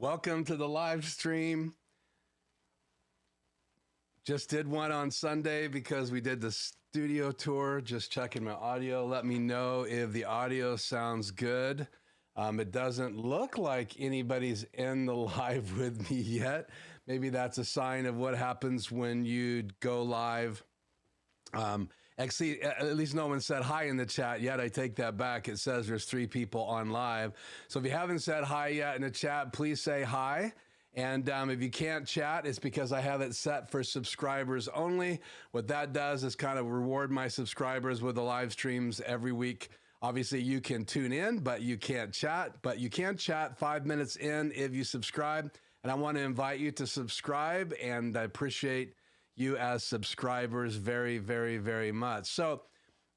Welcome to the live stream. Just did one on Sunday because we did the studio tour. Just checking my audio. Let me know if the audio sounds good. It doesn't look like anybody's in the live with me yet. Maybe that's a sign of what happens when you go live. Actually, at least no one said hi in the chat yet. I take that back. It says there's 3 people on live. So if you haven't said hi yet in the chat, please say hi. And if you can't chat, it's because I have it set for subscribers only. What that does is kind of reward my subscribers with the live streams every week. Obviously, you can tune in, but you can't chat. But you can chat 5 minutes in if you subscribe. And I want to invite you to subscribe, and I appreciate you as subscribers very, very, very much. So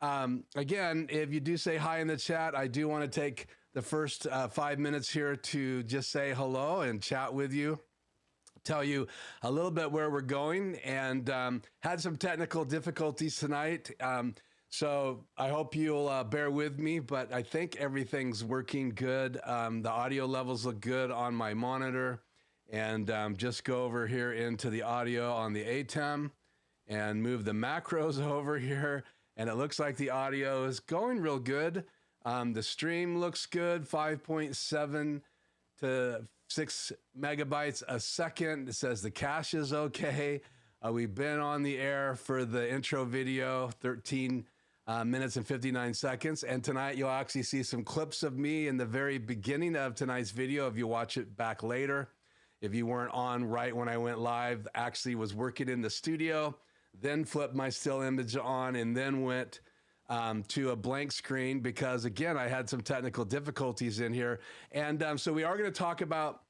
again, if you do say hi in the chat, I do want to take the first 5 minutes here to just say hello and chat with you, tell you a little bit where we're going, and had some technical difficulties tonight. So I hope you'll bear with me, but I think everything's working good. The audio levels look good on my monitor. And just go over here into the audio on the ATEM and move the macros over here. And it looks like the audio is going real good. The stream looks good, 5.7 to 6 megabytes a second. It says the cache is okay. We've been on the air for the intro video, 13 minutes and 59 seconds. And tonight you'll actually see some clips of me in the very beginning of tonight's video if you watch it back later. If you weren't on right when I went live, actually was working in the studio, then flipped my still image on, and then went to a blank screen because, again, I had some technical difficulties in here. And so we are going to talk about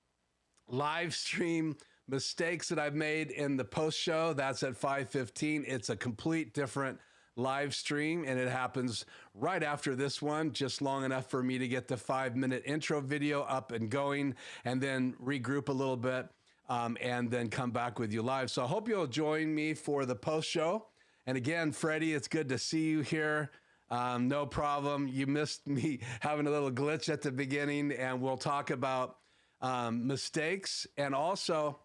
live stream mistakes that I've made in the post show. That's at 5:15. It's a complete different live stream, and it happens right after this one, just long enough for me to get the 5-minute intro video up and going, and then regroup a little bit, and then come back with you live. So I hope you'll join me for the post show. And again, Freddie, it's good to see you here. No problem. You missed me having a little glitch at the beginning, and we'll talk about mistakes and also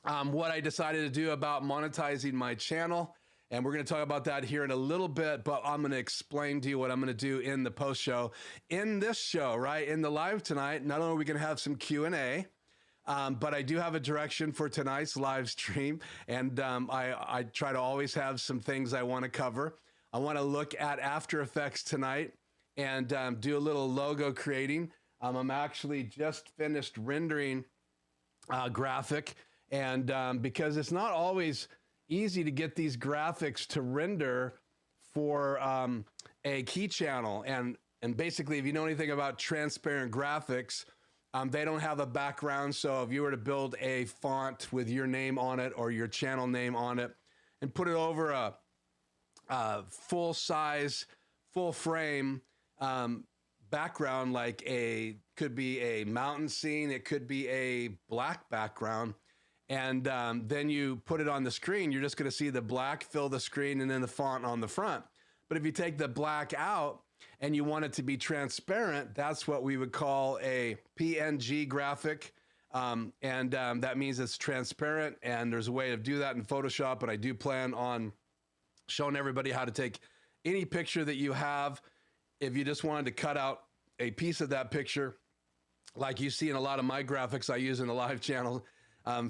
what I decided to do about monetizing my channel. And we're going to talk about that here in a little bit, but I'm going to explain to you what I'm going to do in the post show. In this show, right, in the live tonight, not only are we going to have some Q&A, but I do have a direction for tonight's live stream. And I try to always have some things I want to cover. I want to look at After Effects tonight and do a little logo creating. I'm actually just finished rendering graphic. And because it's not always easy to get these graphics to render for a key channel. And basically, if you know anything about transparent graphics, they don't have a background. So if you were to build a font with your name on it or your channel name on it and put it over a full size, full frame background, like could be a mountain scene, it could be a black background, and then you put it on the screen, you're just going to see the black fill the screen and then the font on the front. But if you take the black out and you want it to be transparent, that's what we would call a PNG graphic. That means it's transparent, and there's a way to do that in Photoshop, but I do plan on showing everybody how to take any picture that you have. If you just wanted to cut out a piece of that picture, like you see in a lot of my graphics I use in the live channel,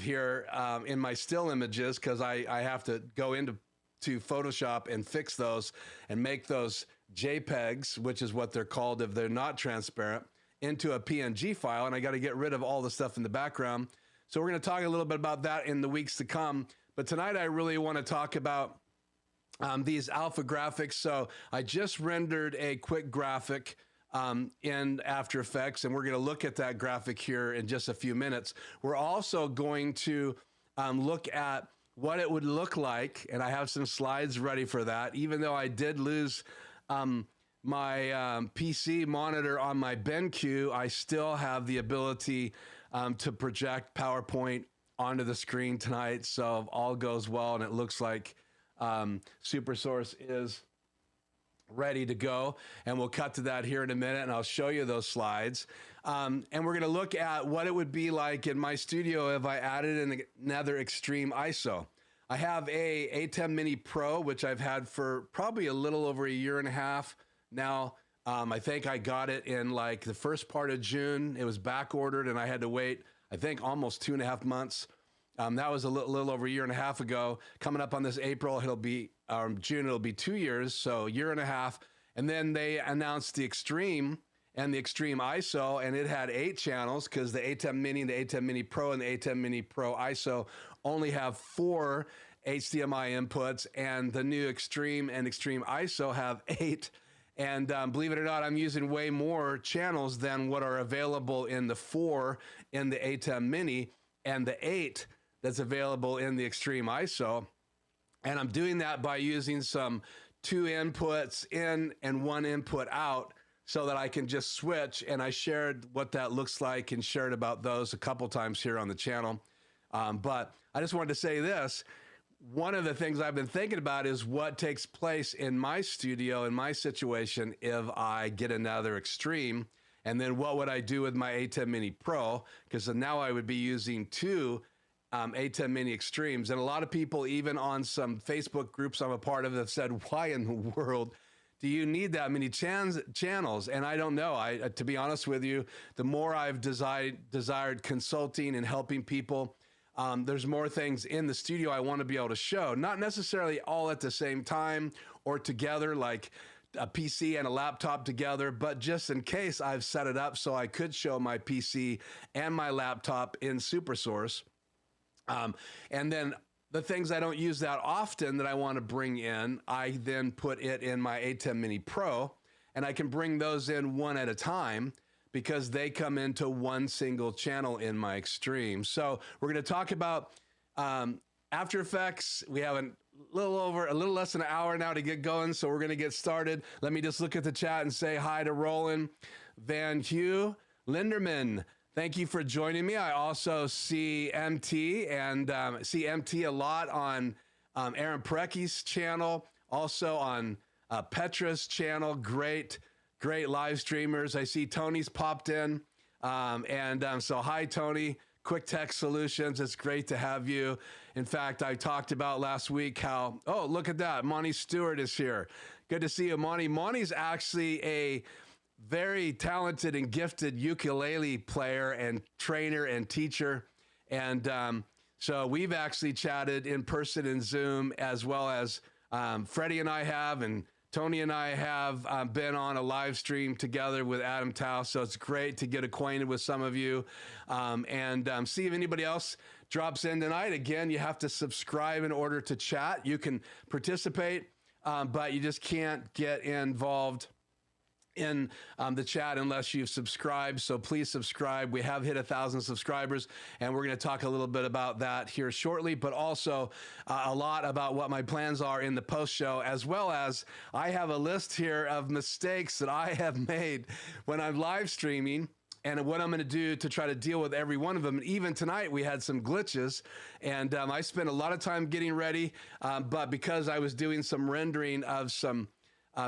here in my still images, because I have to go into Photoshop and fix those and make those JPEGs, which is what they're called if they're not transparent, into a PNG file, and I got to get rid of all the stuff in the background. So we're going to talk a little bit about that in the weeks to come. But tonight I really want to talk about these alpha graphics. So I just rendered a quick graphic in After Effects, and we're going to look at that graphic here in just a few minutes. We're also going to look at what it would look like, and I have some slides ready for that. Even though I did lose my PC monitor on my BenQ, I still have the ability to project PowerPoint onto the screen tonight. So if all goes well and it looks like SuperSource is ready to go, and we'll cut to that here in a minute, and I'll show you those slides. And we're going to look at what it would be like in my studio if I added another Extreme ISO. I have a ATEM Mini Pro, which I've had for probably a little over a year and a half now. I think I got it in like the first part of June. It was back ordered, and I had to wait, I think, almost 2.5 months. That was a little over a year and a half ago. Coming up on this April, it'll be June, it'll be 2 years, so a year and a half. And then they announced the Extreme and the Extreme ISO, and it had 8 channels because the ATEM Mini, the ATEM Mini Pro, and the ATEM Mini Pro ISO only have 4 HDMI inputs, and the new Extreme and Extreme ISO have 8. And believe it or not, I'm using way more channels than what are available in the 4 in the ATEM Mini and the 8 that's available in the Extreme ISO. And I'm doing that by using some 2 inputs in and 1 input out so that I can just switch. And I shared what that looks like and shared about those a couple times here on the channel. But I just wanted to say this. One of the things I've been thinking about is what takes place in my studio, in my situation, if I get another Extreme. And then what would I do with my ATEM Mini Pro? Because now I would be using 2 ATEM Mini Extremes. And a lot of people, even on some Facebook groups I'm a part of, have said, why in the world do you need that many channels? And I don't know. To be honest with you, the more I've desired consulting and helping people, there's more things in the studio I want to be able to show. Not necessarily all at the same time or together, like a PC and a laptop together, but just in case, I've set it up so I could show my PC and my laptop in SuperSource. And then the things I don't use that often that I want to bring in, I then put it in my ATEM Mini Pro, and I can bring those in one at a time because they come into one single channel in my Extreme. So we're going to talk about After Effects. We have a little less than an hour now to get going, so we're going to get started. Let me just look at the chat and say hi to Roland Van Hugh Linderman. Thank you for joining me. I also see MT and see MT a lot on Aaron Parecki's channel, also on Petra's channel. Great live streamers. I see Tony's popped in. So hi, Tony. Quick Tech Solutions. It's great to have you. In fact, I talked about last week how, oh, look at that. Monty Stewart is here. Good to see you, Monty. Monty's actually a very talented and gifted ukulele player and trainer and teacher. And so we've actually chatted in person in Zoom, as well as Freddie and I have, and Tony and I have been on a live stream together with Adam Tao. So it's great to get acquainted with some of you and see if anybody else drops in tonight. Again, you have to subscribe in order to chat. You can participate, but you just can't get involved in the chat unless you've subscribed. So please subscribe. We have hit 1,000 subscribers, and we're going to talk a little bit about that here shortly, but also a lot about what my plans are in the post show, as well as I have a list here of mistakes that I have made when I'm live streaming and what I'm going to do to try to deal with every one of them. And even tonight we had some glitches, and I spent a lot of time getting ready, but because I was doing some rendering of some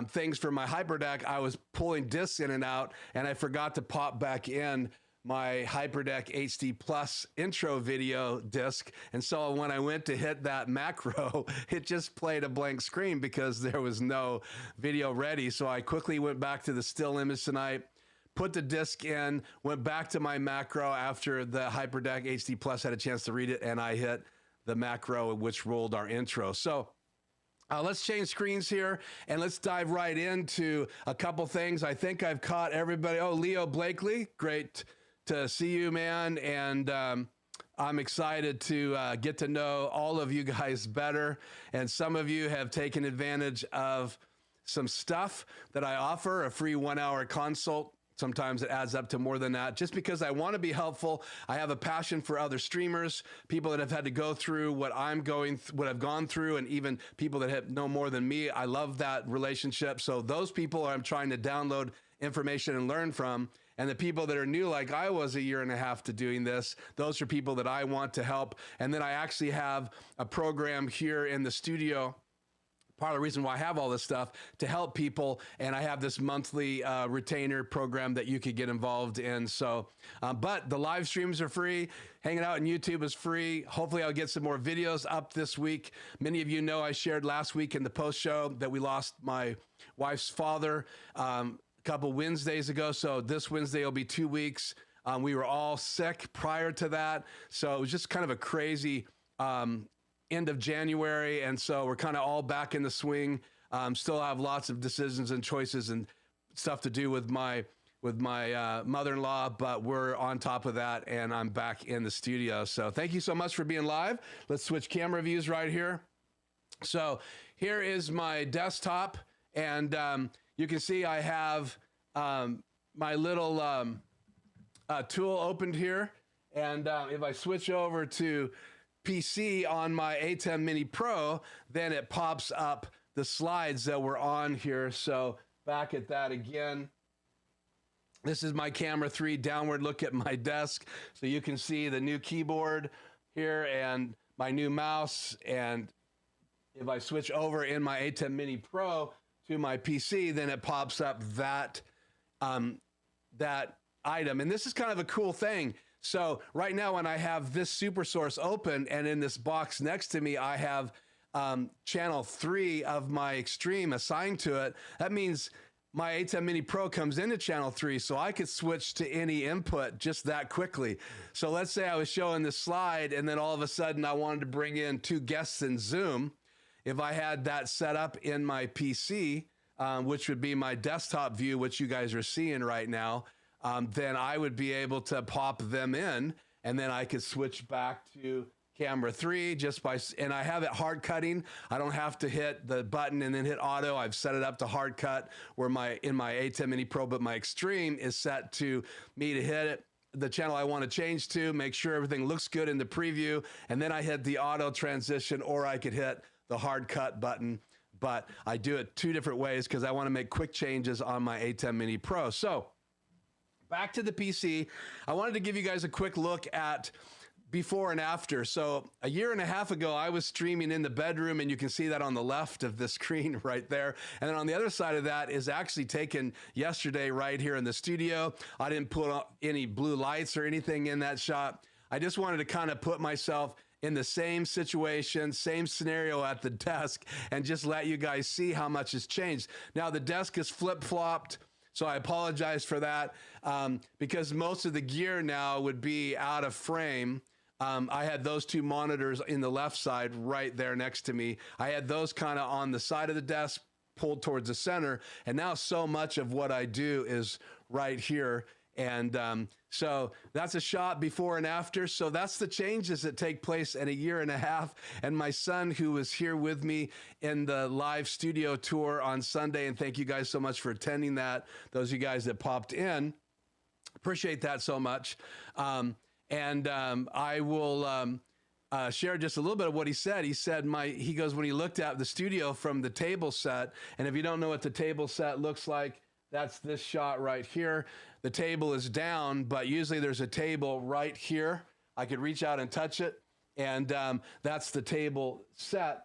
things for my HyperDeck, I was pulling discs in and out, and I forgot to pop back in my HyperDeck HD Plus intro video disc. And so when I went to hit that macro, it just played a blank screen because there was no video ready. So I quickly went back to the still image tonight, put the disc in, went back to my macro after the HyperDeck HD Plus had a chance to read it, and I hit the macro, which rolled our intro. So let's change screens here, and let's dive right into a couple things. I think I've caught everybody. Oh, Leo Blakely, great to see you, man. And I'm excited to get to know all of you guys better. And some of you have taken advantage of some stuff that I offer, a free 1-hour consult. Sometimes it adds up to more than that. Just because I want to be helpful, I have a passion for other streamers, people that have had to go through what I've gone through, and even people that know more than me. I love that relationship. So those people I'm trying to download information and learn from. And the people that are new, like I was a year and a half to doing this, those are people that I want to help. And then I actually have a program here in the studio part of the reason why I have all this stuff to help people. And I have this monthly retainer program that you could get involved in. So, but the live streams are free. Hanging out on YouTube is free. Hopefully I'll get some more videos up this week. Many of you know I shared last week in the post show that we lost my wife's father a couple Wednesdays ago. So this Wednesday will be 2 weeks. We were all sick prior to that. So it was just kind of a crazy end of January, and so we're kind of all back in the swing. Still have lots of decisions and choices and stuff to do with my mother-in-law, but we're on top of that, and I'm back in the studio. So thank you so much for being live. Let's switch camera views right here. So here is my desktop, and you can see I have my little tool opened here, and if I switch over to PC on my ATEM Mini Pro, then it pops up the slides that were on here. So back at that again. This is my camera 3 downward look at my desk. So you can see the new keyboard here and my new mouse. And if I switch over in my ATEM Mini Pro to my PC, then it pops up that, that item. And this is kind of a cool thing. So right now when I have this super source open and in this box next to me, I have channel 3 of my Extreme assigned to it. That means my ATEM Mini Pro comes into channel 3, so I could switch to any input just that quickly. So let's say I was showing this slide and then all of a sudden I wanted to bring in 2 guests in Zoom. If I had that set up in my PC, which would be my desktop view, which you guys are seeing right now, then I would be able to pop them in, and then I could switch back to camera 3 just by, and I have it hard cutting. I don't have to hit the button and then hit auto. I've set it up to hard cut where in my ATEM Mini Pro, but my Extreme is set to me to hit it, the channel I want to change to, make sure everything looks good in the preview, and then I hit the auto transition, or I could hit the hard cut button. But I do it 2 different ways because I want to make quick changes on my ATEM Mini Pro. So back to the PC, I wanted to give you guys a quick look at before and after. So a year and a half ago, I was streaming in the bedroom, and you can see that on the left of the screen right there. And then on the other side of that is actually taken yesterday right here in the studio. I didn't put any blue lights or anything in that shot. I just wanted to kind of put myself in the same situation, same scenario at the desk, and just let you guys see how much has changed. Now the desk is flip-flopped, so I apologize for that, because most of the gear now would be out of frame. I had those 2 monitors in the left side right there next to me. I had those kind of on the side of the desk, pulled towards the center, and now so much of what I do is right here. And so that's a shot before and after. So that's the changes that take place in a year and a half. And my son, who was here with me in the live studio tour on Sunday, and thank you guys so much for attending that, those of you guys that popped in, appreciate that so much. I will share just a little bit of what he said. He said, he goes, when he looked at the studio from the table set, and if you don't know what the table set looks like, that's this shot right here. The table is down, but usually there's a table right here. I could reach out and touch it, and that's the table set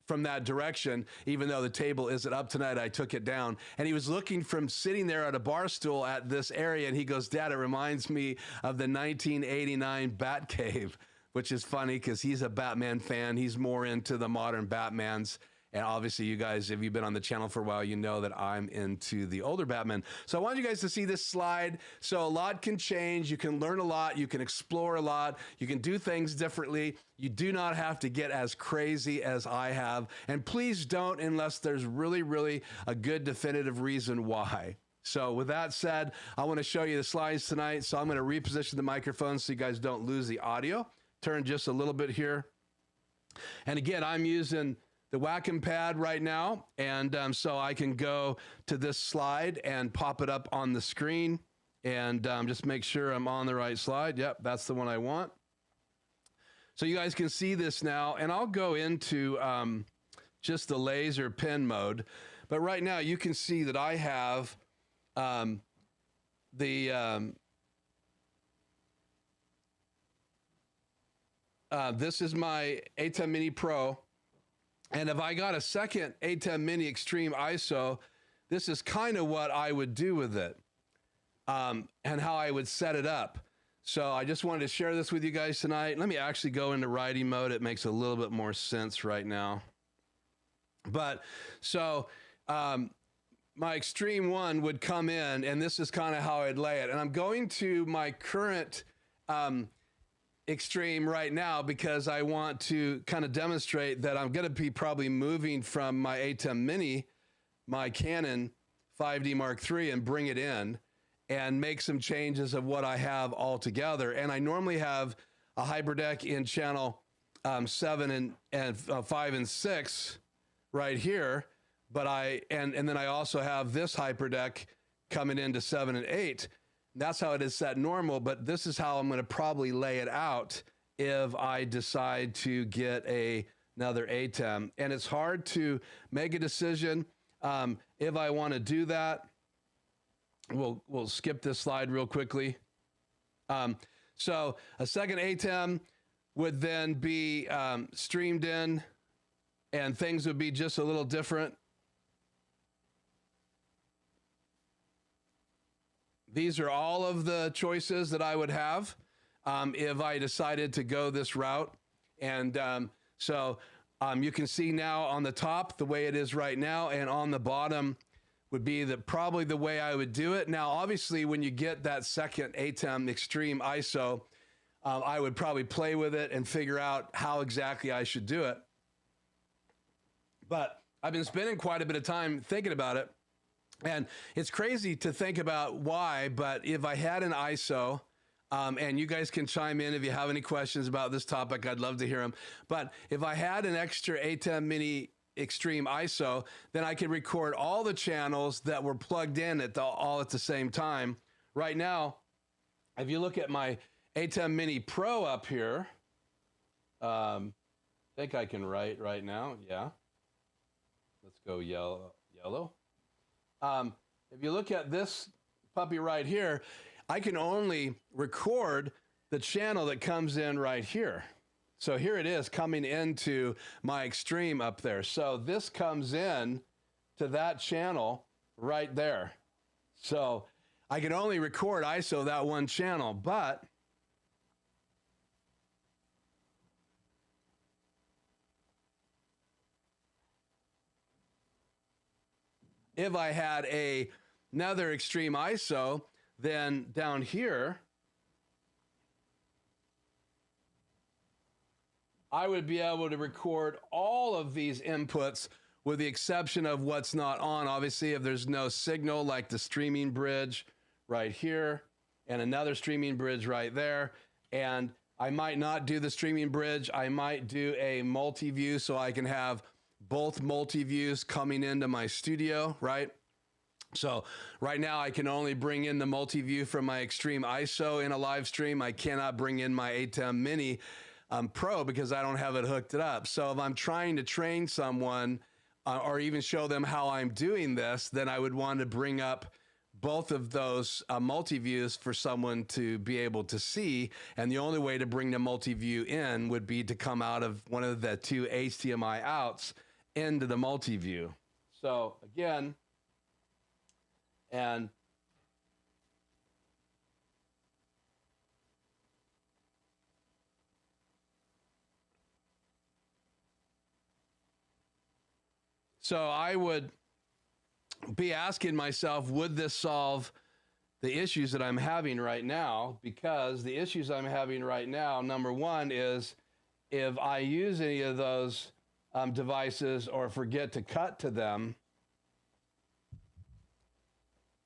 from that direction. Even though the table isn't up tonight, I took it down. And he was looking from sitting there at a bar stool at this area, and he goes, Dad, it reminds me of the 1989 Batcave, which is funny because he's a Batman fan. He's more into the modern Batmans. And obviously, you guys, if you've been on the channel for a while, you know that I'm into the older Batman. So I want you guys to see this slide. So a lot can change. You can learn a lot. You can explore a lot. You can do things differently. You do not have to get as crazy as I have. And please don't unless there's really, really a good definitive reason why. So with that said, I want to show you the slides tonight. So I'm going to reposition the microphone so you guys don't lose the audio. Turn just a little bit here. And again, I'm using the Wacom pad right now, and so I can go to this slide and pop it up on the screen, and just make sure I'm on the right slide. Yep, that's the one I want. So you guys can see this now, and I'll go into just the laser pen mode, but right now you can see that I have this is my ATEM Mini Pro. And if I got a second ATEM Mini Extreme Iso, this is kind of what I would do with it, and how I would set it up. So I just wanted to share this with you guys tonight. Let me actually go into writing mode. It makes a little bit more sense right now. But so my Extreme one would come in, and this is kind of how I'd lay it. And I'm going to my current Extreme right now because I want to kind of demonstrate that I'm going to be probably moving from my ATEM Mini, my Canon 5D Mark III, and bring it in and make some changes of what I have all together. And I normally have a HyperDeck in channel 7 and 5 and 6 right here, but and then I also have this HyperDeck coming into 7 and 8. That's how it is set normal, but this is how I'm going to probably lay it out if I decide to get another ATEM. And it's hard to make a decision if I want to do that. We'll skip this slide real quickly. So a second ATEM would then be streamed in, and things would be just a little different. These are all of the choices that I would have if I decided to go this route. And so you can see now on the top the way it is right now, and on the bottom would be probably the way I would do it. Now, obviously, when you get that second ATEM Extreme Iso, I would probably play with it and figure out how exactly I should do it. But I've been spending quite a bit of time thinking about it. And it's crazy to think about why, but if I had an ISO, and you guys can chime in if you have any questions about this topic, I'd love to hear them. But if I had an extra ATEM Mini Extreme Iso, then I could record all the channels that were plugged in all at the same time. Right now, if you look at my ATEM Mini Pro up here, I think I can write right now. Yeah. Let's go yellow. If you look at this puppy right here, I can only record the channel that comes in right here. So here it is coming into my Extreme up there. So this comes in to that channel right there. So I can only record ISO that one channel, but if I had another Extreme ISO, then down here, I would be able to record all of these inputs with the exception of what's not on. Obviously, if there's no signal, like the Streaming Bridge right here and another Streaming Bridge right there. And I might not do the Streaming Bridge. I might do a multi-view so I can have both multi-views coming into my studio, right? So right now I can only bring in the multi-view from my Extreme ISO in a live stream. I cannot bring in my ATEM Mini Pro because I don't have it hooked up. So if I'm trying to train someone or even show them how I'm doing this, then I would want to bring up both of those multi-views for someone to be able to see. And the only way to bring the multi-view in would be to come out of one of the two HDMI outs into the multi-view. So again, and so I would be asking myself, would this solve the issues that I'm having right now? Because the issues I'm having right now, number one, is if I use any of those devices or forget to cut to them,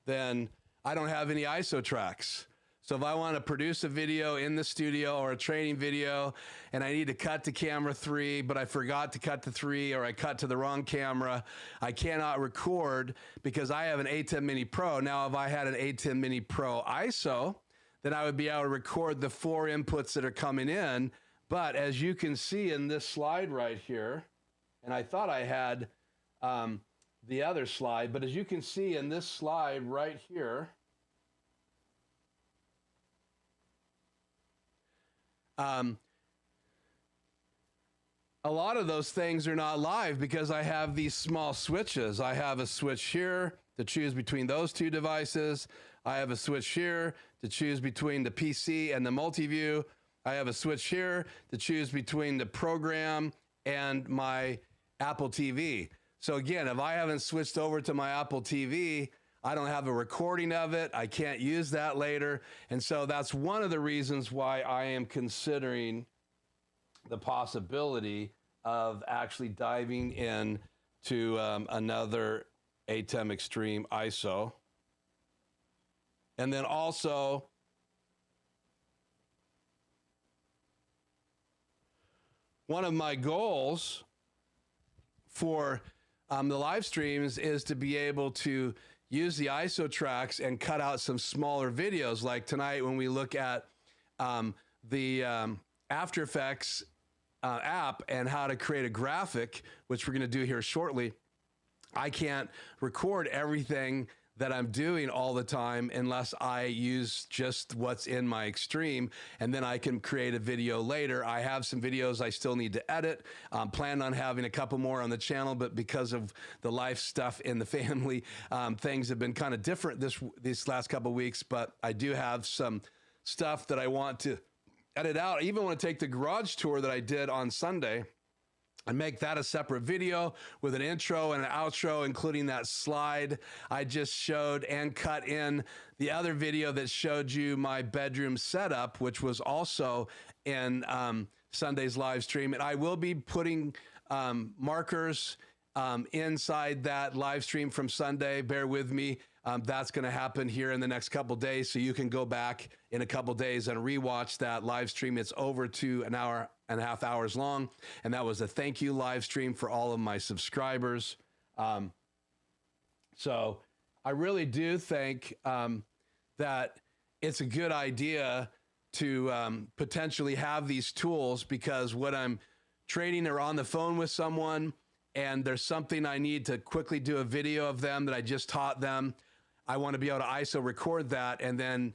then I don't have any ISO tracks. So if I want to produce a video in the studio or a training video and I need to cut to camera 3, but I forgot to cut to 3 or I cut to the wrong camera, I cannot record because I have an ATEM Mini Pro. Now, if I had an ATEM Mini Pro ISO, then I would be able to record the 4 inputs that are coming in. But as you can see in this slide right here, and I thought I had the other slide, but as you can see in this slide right here, a lot of those things are not live because I have these small switches. I have a switch here to choose between those two devices. I have a switch here to choose between the PC and the Mutli View. I have a switch here to choose between the program and my Apple TV. So again, if I haven't switched over to my Apple TV, I don't have a recording of it. I can't use that later. And so that's one of the reasons why I am considering the possibility of actually diving in to another ATEM Extreme Iso. And then also, one of my goals for the live streams is to be able to use the ISO tracks and cut out some smaller videos. Like tonight when we look at the After Effects app and how to create a graphic, which we're going to do here shortly, I can't record everything that I'm doing all the time unless I use just what's in my Extreme, and then I can create a video later. I have some videos I still need to edit. Plan on having a couple more on the channel, but because of the life stuff in the family, things have been kind of different these last couple weeks, but I do have some stuff that I want to edit out. I even want to take the garage tour that I did on Sunday and make that a separate video with an intro and an outro, including that slide I just showed, and cut in the other video that showed you my bedroom setup, which was also in Sunday's live stream. And I will be putting markers inside that live stream from Sunday. Bear with me. That's going to happen here in the next couple days, so you can go back in a couple days and rewatch that live stream. It's over to an hour and a half hours long, and that was a thank you live stream for all of my subscribers. So I really do think that it's a good idea to potentially have these tools, because when I'm trading or on the phone with someone and there's something I need to quickly do a video of them that I just taught them, I want to be able to ISO record that and then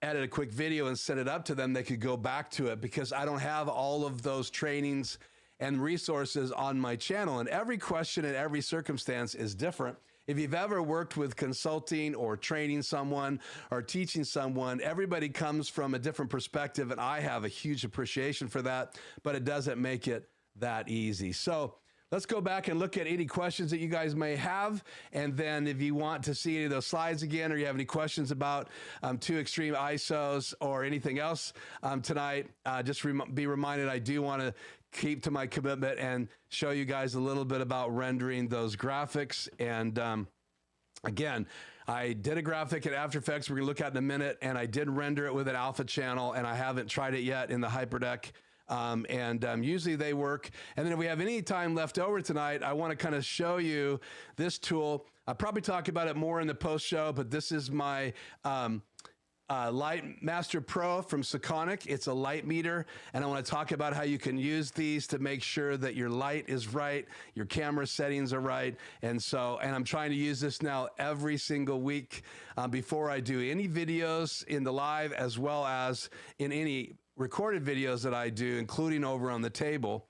edit a quick video and send it up to them. They could go back to it, because I don't have all of those trainings and resources on my channel. And every question and every circumstance is different. If you've ever worked with consulting or training someone or teaching someone, everybody comes from a different perspective, and I have a huge appreciation for that, but it doesn't make it that easy. So let's go back and look at any questions that you guys may have. And then if you want to see any of those slides again, or you have any questions about 2 Extreme ISOs or anything else tonight, just be reminded I do want to keep to my commitment and show you guys a little bit about rendering those graphics. And again, I did a graphic in After Effects we're going to look at in a minute, and I did render it with an alpha channel, and I haven't tried it yet in the HyperDeck. Usually they work. And then if we have any time left over tonight, I want to kind of show you this tool. I'll probably talk about it more in the post show, but this is my Light Master Pro from Channek. It's a light meter, and I want to talk about how you can use these to make sure that your light is right, your camera settings are right. And I'm trying to use this now every single week before I do any videos in the live, as well as in any recorded videos that I do, including over on the table,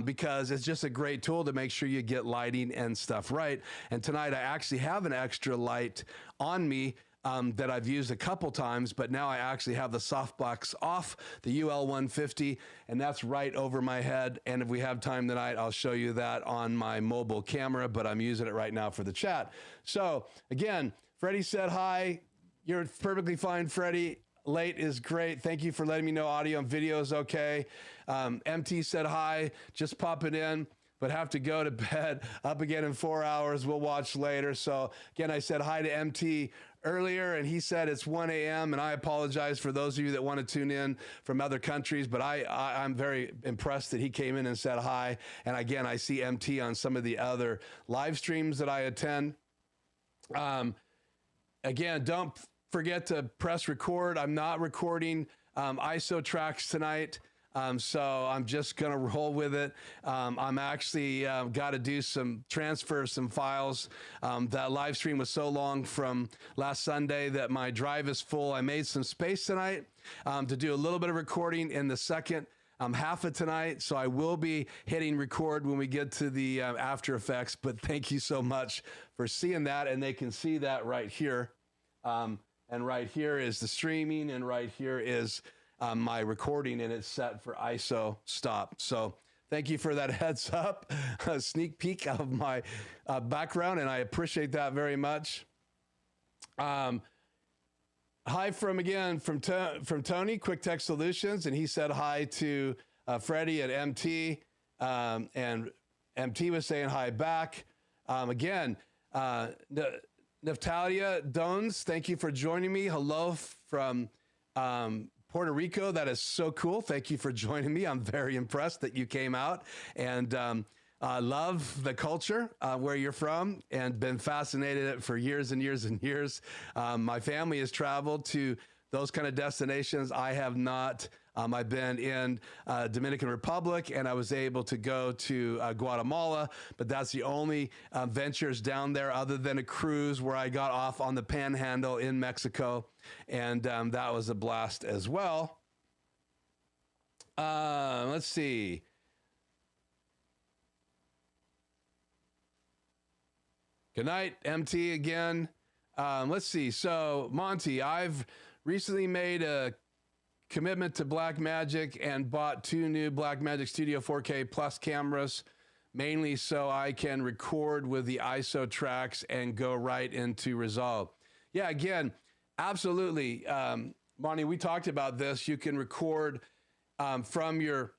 because it's just a great tool to make sure you get lighting and stuff right. And tonight I actually have an extra light on me that I've used a couple times, but now I actually have the softbox off, the UL 150, and that's right over my head. And if we have time tonight, I'll show you that on my mobile camera, but I'm using it right now for the chat. So again, Freddie said hi. You're perfectly fine, Freddie. Late is great. Thank you for letting me know audio and video is okay. MT said hi, just popping in, but have to go to bed. Up again in 4 hours. We'll watch later. So again, I said hi to MT earlier, and he said it's 1 a.m. And I apologize for those of you that want to tune in from other countries, but I'm very impressed that he came in and said hi. And again, I see MT on some of the other live streams that I attend. Again, don't forget to press record. I'm not recording ISO tracks tonight, so I'm just gonna roll with it. I'm actually got to do transfer some files. That live stream was so long from last Sunday that my drive is full. I made some space tonight to do a little bit of recording in the second half of tonight, so I will be hitting record when we get to the After Effects, but thank you so much for seeing that, and they can see that right here. And right here is the streaming, and right here is my recording, and it's set for ISO stop. So thank you for that heads up, a sneak peek of my background, and I appreciate that very much. Hi from Tony, Quick Tech Solutions, and he said hi to Freddie at MT, and MT was saying hi back. Again, Natalia Dones, thank you for joining me. Hello from Puerto Rico. That is so cool. Thank you for joining me. I'm very impressed that you came out, and love the culture where you're from, and been fascinated for years and years and years. My family has traveled to those kind of destinations. I have not. I've been in Dominican Republic, and I was able to go to Guatemala, but that's the only ventures down there other than a cruise where I got off on the Panhandle in Mexico, and that was a blast as well. Let's see. Good night, MT again. Let's see. So, Monty, I've recently made a commitment to Blackmagic and bought 2 new Blackmagic Studio 4K Plus cameras, mainly so I can record with the ISO tracks and go right into Resolve. Yeah, again, absolutely. Monty, we talked about this. You can record from your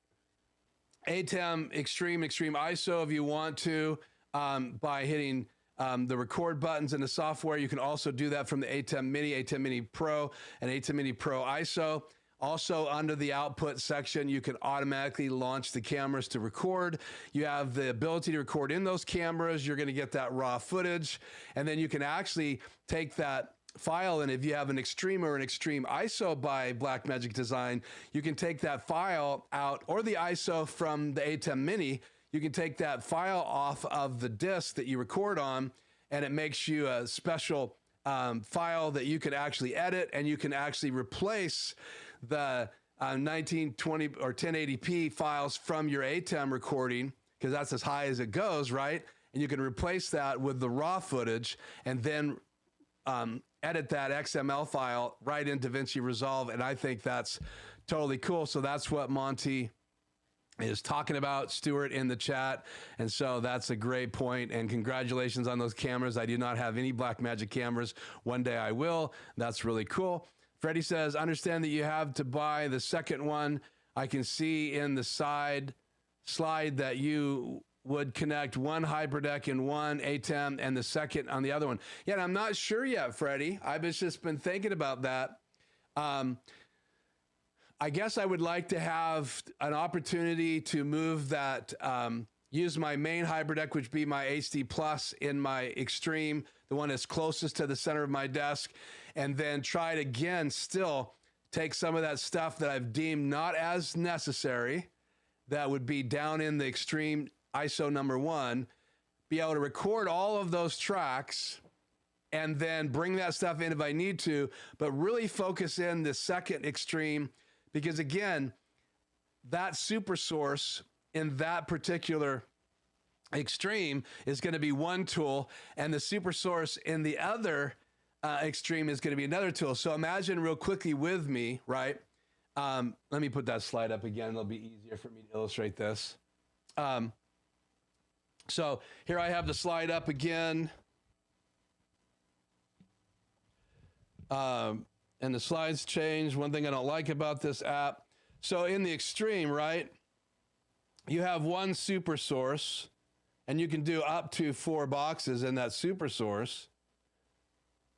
ATEM Extreme ISO if you want to by hitting the record buttons in the software. You can also do that from the ATEM Mini, ATEM Mini Pro, and ATEM Mini Pro ISO. Also, under the output section, you can automatically launch the cameras to record. You have the ability to record in those cameras. You're going to get that raw footage, and then you can actually take that file, and if you have an Extreme or an Extreme ISO by Blackmagic Design, you can take that file out, or the ISO from the ATEM Mini. You can take that file off of the disk that you record on, and it makes you a special file that you can actually edit, and you can actually replace the 1920 or 1080p files from your ATEM recording, because that's as high as it goes, right? And you can replace that with the raw footage, and then edit that XML file right in DaVinci Resolve, and I think that's totally cool. So that's what Monty is talking about, Stuart, in the chat. And so that's a great point, and congratulations on those cameras. I do not have any Blackmagic cameras. One day I will. That's really cool. Freddie says, understand that you have to buy the second one. I can see in the slide that you would connect one HyperDeck in one ATEM and the second on the other one. Yeah, and I'm not sure yet, Freddie. I've just been thinking about that. I guess I would like to have an opportunity to move that, use my main HyperDeck, which would be my HD Plus in my Extreme, the one that's closest to the center of my desk, and then try it again, still take some of that stuff that I've deemed not as necessary, that would be down in the Extreme ISO #1, be able to record all of those tracks, and then bring that stuff in if I need to, but really focus in the second Extreme. Because again, that super source in that particular Extreme is going to be one tool, and the super source in the other Extreme is going to be another tool. So imagine real quickly with me, right? Let me put that slide up again. It'll be easier for me to illustrate this. So here I have the slide up again. And the slides change. One thing I don't like about this app. So in the Extreme, right, you have one super source, and you can do up to 4 boxes in that super source.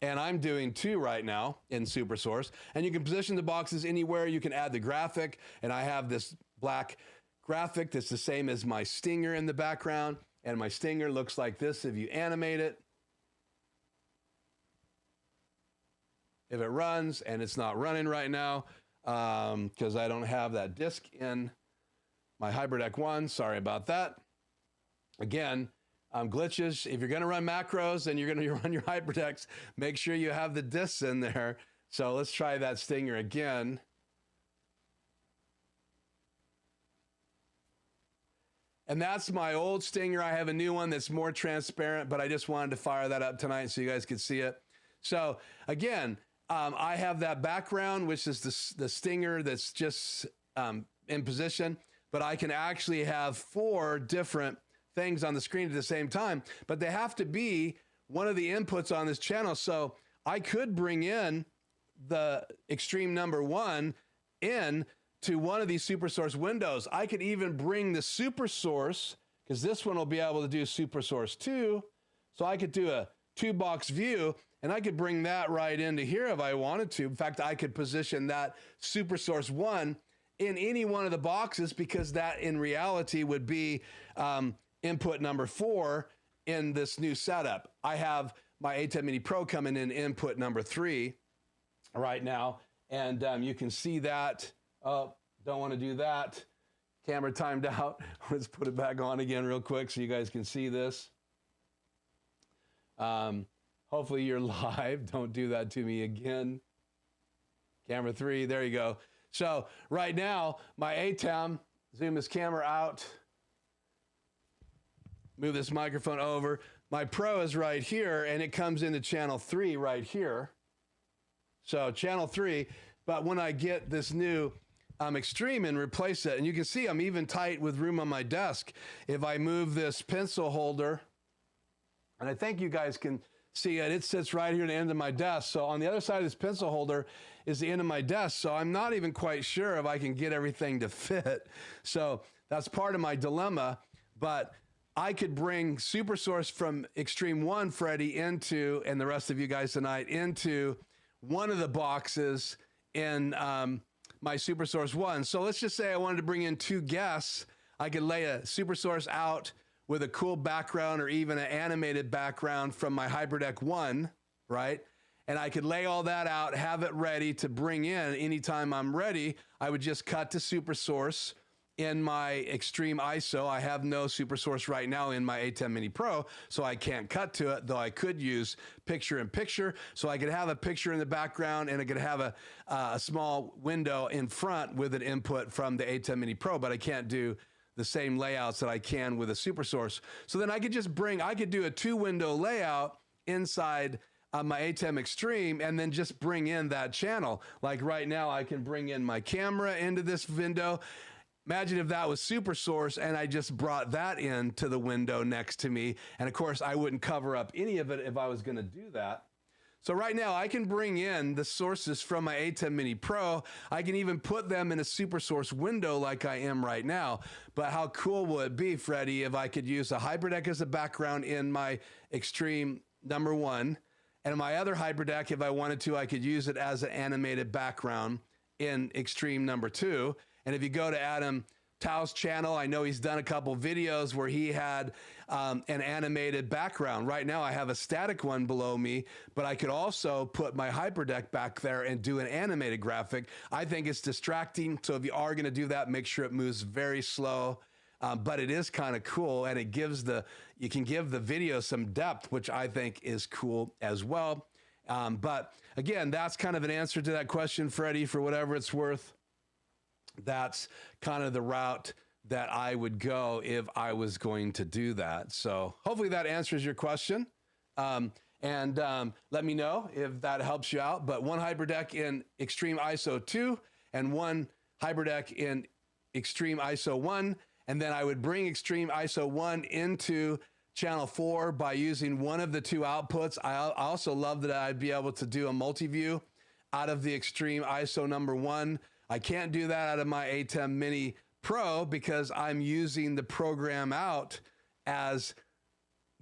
And I'm doing 2 right now in super source. And you can position the boxes anywhere. You can add the graphic, and I have this black graphic that's the same as my stinger in the background. And my stinger looks like this if you animate it. If it runs, and it's not running right now because I don't have that disk in my HyperDeck 1. Sorry about that. Again, glitches. If you're going to run macros and you're going to run your HyperDecks, make sure you have the disks in there. So let's try that stinger again. And that's my old Stinger. I have a new one that's more transparent, but I just wanted to fire that up tonight so you guys could see it. So again, I have that background, which is the Stinger that's just in position, but I can actually have 4 different things on the screen at the same time, but they have to be one of the inputs on this channel. So I could bring in the Extreme number 1 in to one of these super source windows. I could even bring the super source, because this one will be able to do super source 2. So I could do a 2-box view, and I could bring that right into here if I wanted to. In fact, I could position that super source 1 in any one of the boxes, because that in reality would be input number 4 in this new setup. I have my ATEM Mini Pro coming in input number 3 right now, and you can see that. Oh, don't want to do that. Camera timed out. Let's put it back on again real quick so you guys can see this. Hopefully you're live. Don't do that to me again. Camera 3, there you go. So right now, my ATEM, zoom this camera out, move this microphone over. My Pro is right here, and it comes into channel 3 right here. So channel 3, but when I get this new Extreme and replace it, and you can see I'm even tight with room on my desk. If I move this pencil holder, and I think you guys can see it, it sits right here at the end of my desk. So on the other side of this pencil holder is the end of my desk. So I'm not even quite sure if I can get everything to fit. So that's part of my dilemma, but I could bring super source from Extreme 1, Freddie, into, and the rest of you guys tonight, into one of the boxes in my super source 1. So let's just say I wanted to bring in 2 guests. I could lay a super source out with a cool background or even an animated background from my HyperDeck 1, right? And I could lay all that out, have it ready to bring in anytime I'm ready. I would just cut to super source in my Extreme Iso. I have no super source right now in my ATEM Mini Pro, so I can't cut to it, though I could use picture in picture. So I could have a picture in the background, and I could have a small window in front with an input from the ATEM Mini Pro, but I can't do the same layouts that I can with a super source. So then I could just I could do a 2-window layout inside my ATEM Extreme, and then just bring in that channel. Like right now, I can bring in my camera into this window. Imagine if that was super source and I just brought that into the window next to me. And of course, I wouldn't cover up any of it if I was going to do that. So right now, I can bring in the sources from my ATEM Mini Pro. I can even put them in a super source window like I am right now. But how cool would it be, Freddie, if I could use a HyperDeck as a background in my Extreme number 1, and my other HyperDeck, if I wanted to, I could use it as an animated background in Extreme number 2. And if you go to Adam Tao's channel, I know he's done a couple videos where he had an animated background. Right now I have a static one below me, but I could also put my HyperDeck back there and do an animated graphic. I think it's distracting, so if you are gonna do that, make sure it moves very slow. But it is kind of cool, and it gives you can give the video some depth, which I think is cool as well. But again, that's kind of an answer to that question, Freddie, for whatever it's worth. That's kind of the route that I would go if I was going to do that. So hopefully that answers your question. Let me know if that helps you out. But one HyperDeck in Extreme Iso 2 and one HyperDeck in Extreme Iso 1. And then I would bring Extreme Iso 1 into channel 4 by using one of the 2 outputs. I also love that I'd be able to do a multi-view out of the Extreme Iso number 1. I can't do that out of my ATEM Mini Pro because I'm using the program out as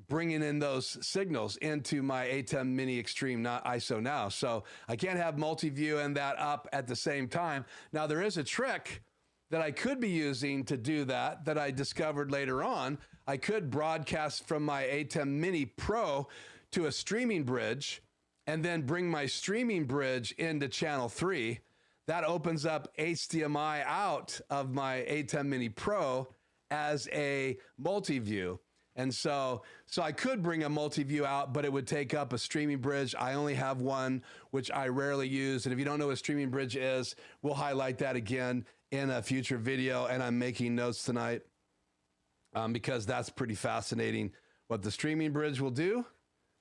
bringing in those signals into my ATEM Mini Extreme Iso now. So I can't have multi-view and that up at the same time. Now there is a trick that I could be using to do that I discovered later on. I could broadcast from my ATEM Mini Pro to a streaming bridge and then bring my streaming bridge into channel 3. That opens up HDMI out of my ATEM Mini Pro as a multi-view. And so I could bring a multi-view out, but it would take up a streaming bridge. I only have one, which I rarely use. And if you don't know what a streaming bridge is, we'll highlight that again in a future video, and I'm making notes tonight. because that's pretty fascinating what the Streaming Bridge will do.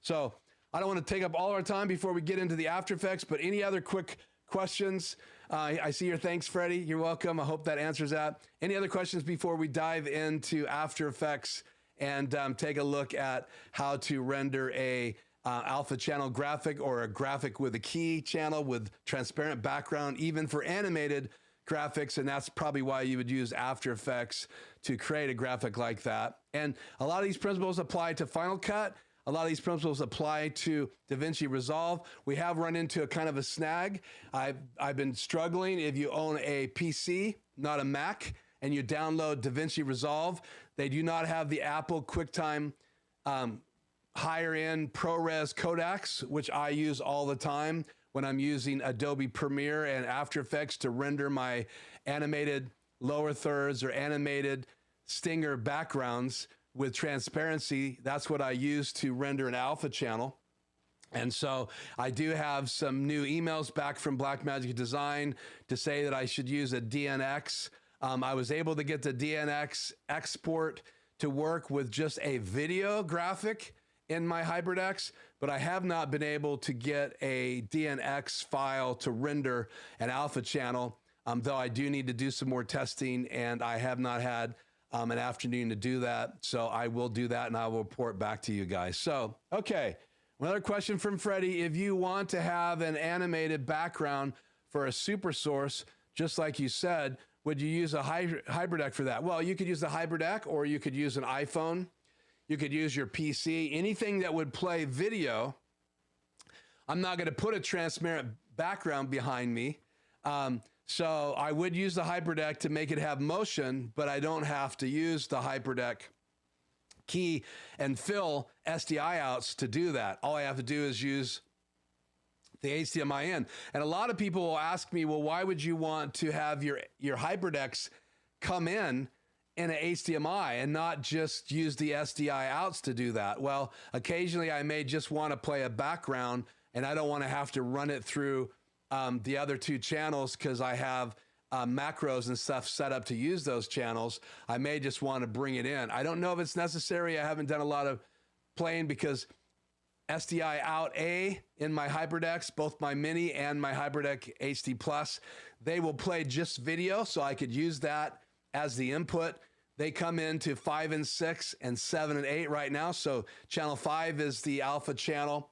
So I don't want to take up all our time before we get into the After Effects, but any other quick questions? I see your thanks, Freddie. You're welcome. I hope that answers that. Any other questions before we dive into After Effects and take a look at how to render a alpha channel graphic or a graphic with a key channel with transparent background, even for animated graphics? And that's probably why you would use After Effects to create a graphic like that. And a lot of these principles apply to Final Cut. A lot of these principles apply to DaVinci Resolve. We have run into a kind of a snag. I've been struggling. If you own a PC, not a Mac, and you download DaVinci Resolve, they do not have the Apple QuickTime higher end ProRes codecs, which I use all the time when I'm using Adobe Premiere and After Effects to render my animated lower thirds or animated stinger backgrounds with transparency. That's what I use to render an alpha channel. And so I do have some new emails back from Blackmagic Design to say that I should use a DNX. I was able to get the DNX export to work with just a video graphic in my HyperDecks, but I have not been able to get a DNX file to render an alpha channel, though I do need to do some more testing, and I have not had an afternoon to do that. So I will do that, and I will report back to you guys. So, okay, another question from Freddie. If you want to have an animated background for a super source, just like you said, would you use a HyperDeck for that? Well, you could use the HyperDeck, or you could use an iPhone. You could use your PC, anything that would play video. I'm not going to put a transparent background behind me. So I would use the HyperDeck to make it have motion, but I don't have to use the HyperDeck key and fill SDI outs to do that. All I have to do is use the HDMI in. And a lot of people will ask me, well, why would you want to have your HyperDecks come in an HDMI and not just use the SDI outs to do that? Well, occasionally I may just want to play a background and I don't want to have to run it through the other two channels because I have macros and stuff set up to use those channels. I may just want to bring it in. I don't know if it's necessary. I haven't done a lot of playing because SDI out A in my HyperDecks, both my Mini and my HyperDeck HD Plus, they will play just video, so I could use that as the input. They come into 5 and 6 and 7 and 8 right now. So channel 5 is the alpha channel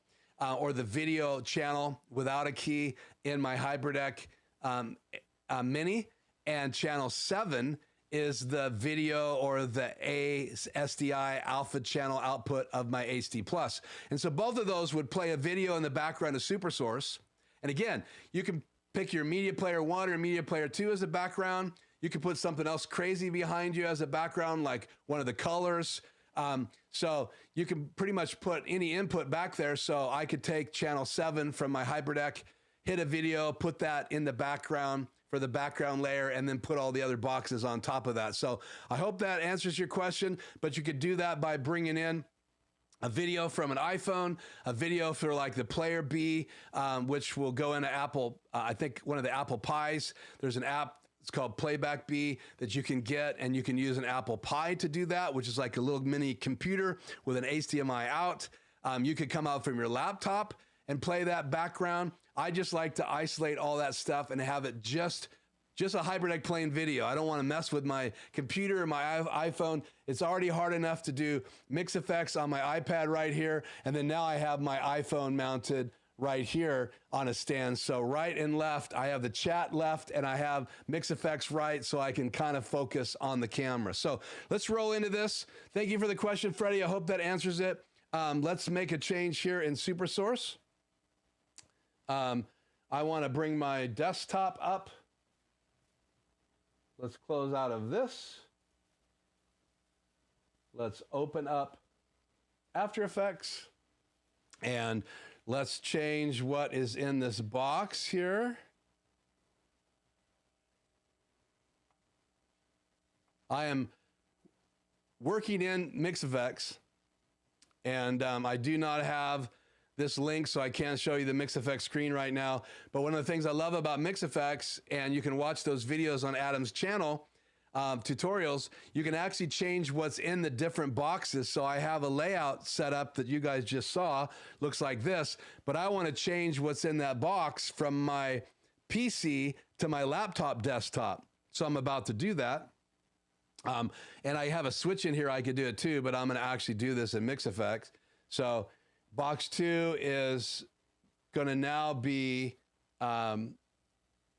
or the video channel without a key in my HyperDeck Mini, and channel 7 is the video or the SDI alpha channel output of my HD Plus. And so both of those would play a video in the background of Super Source. And again, you can pick your Media Player 1 or Media Player 2 as a background. You can put something else crazy behind you as a background, like one of the colors. So you can pretty much put any input back there. So I could take channel 7 from my HyperDeck, hit a video, put that in the background for the background layer, and then put all the other boxes on top of that. So I hope that answers your question, but you could do that by bringing in a video from an iPhone, a video for like the Player B, which will go into Apple, I think one of the Apple Pis. There's an app, it's called Playback B, that you can get, and you can use an Apple Pi to do that, which is like a little mini computer with an HDMI out. You could come out from your laptop and play that background. I just like to isolate all that stuff and have it just a HyperDeck playing video. I don't want to mess with my computer or my iPhone. It's already hard enough to do mix effects on my iPad right here, and then now I have my iPhone mounted right here on a stand. So right and left, I have the chat left and I have mix effects right, so I can kind of focus on the camera. So let's roll into this. Thank you for the question, Freddie. I hope that answers it. Let's make a change here in Super Source. I want to bring my desktop up. Let's close out of this. Let's open up After Effects and let's change what is in this box here. I am working in Mix Effects, and I do not have this link, so I can't show you the Mix Effects screen right now. But one of the things I love about Mix Effects, and you can watch those videos on Adam's channel, tutorials, you can actually change what's in the different boxes. So I have a layout set up that you guys just saw, looks like this, but I want to change what's in that box from my PC to my laptop desktop. So I'm about to do that. And I have a switch in here, I could do it too, but I'm going to actually do this in Mix Effects. So box 2 is going to now be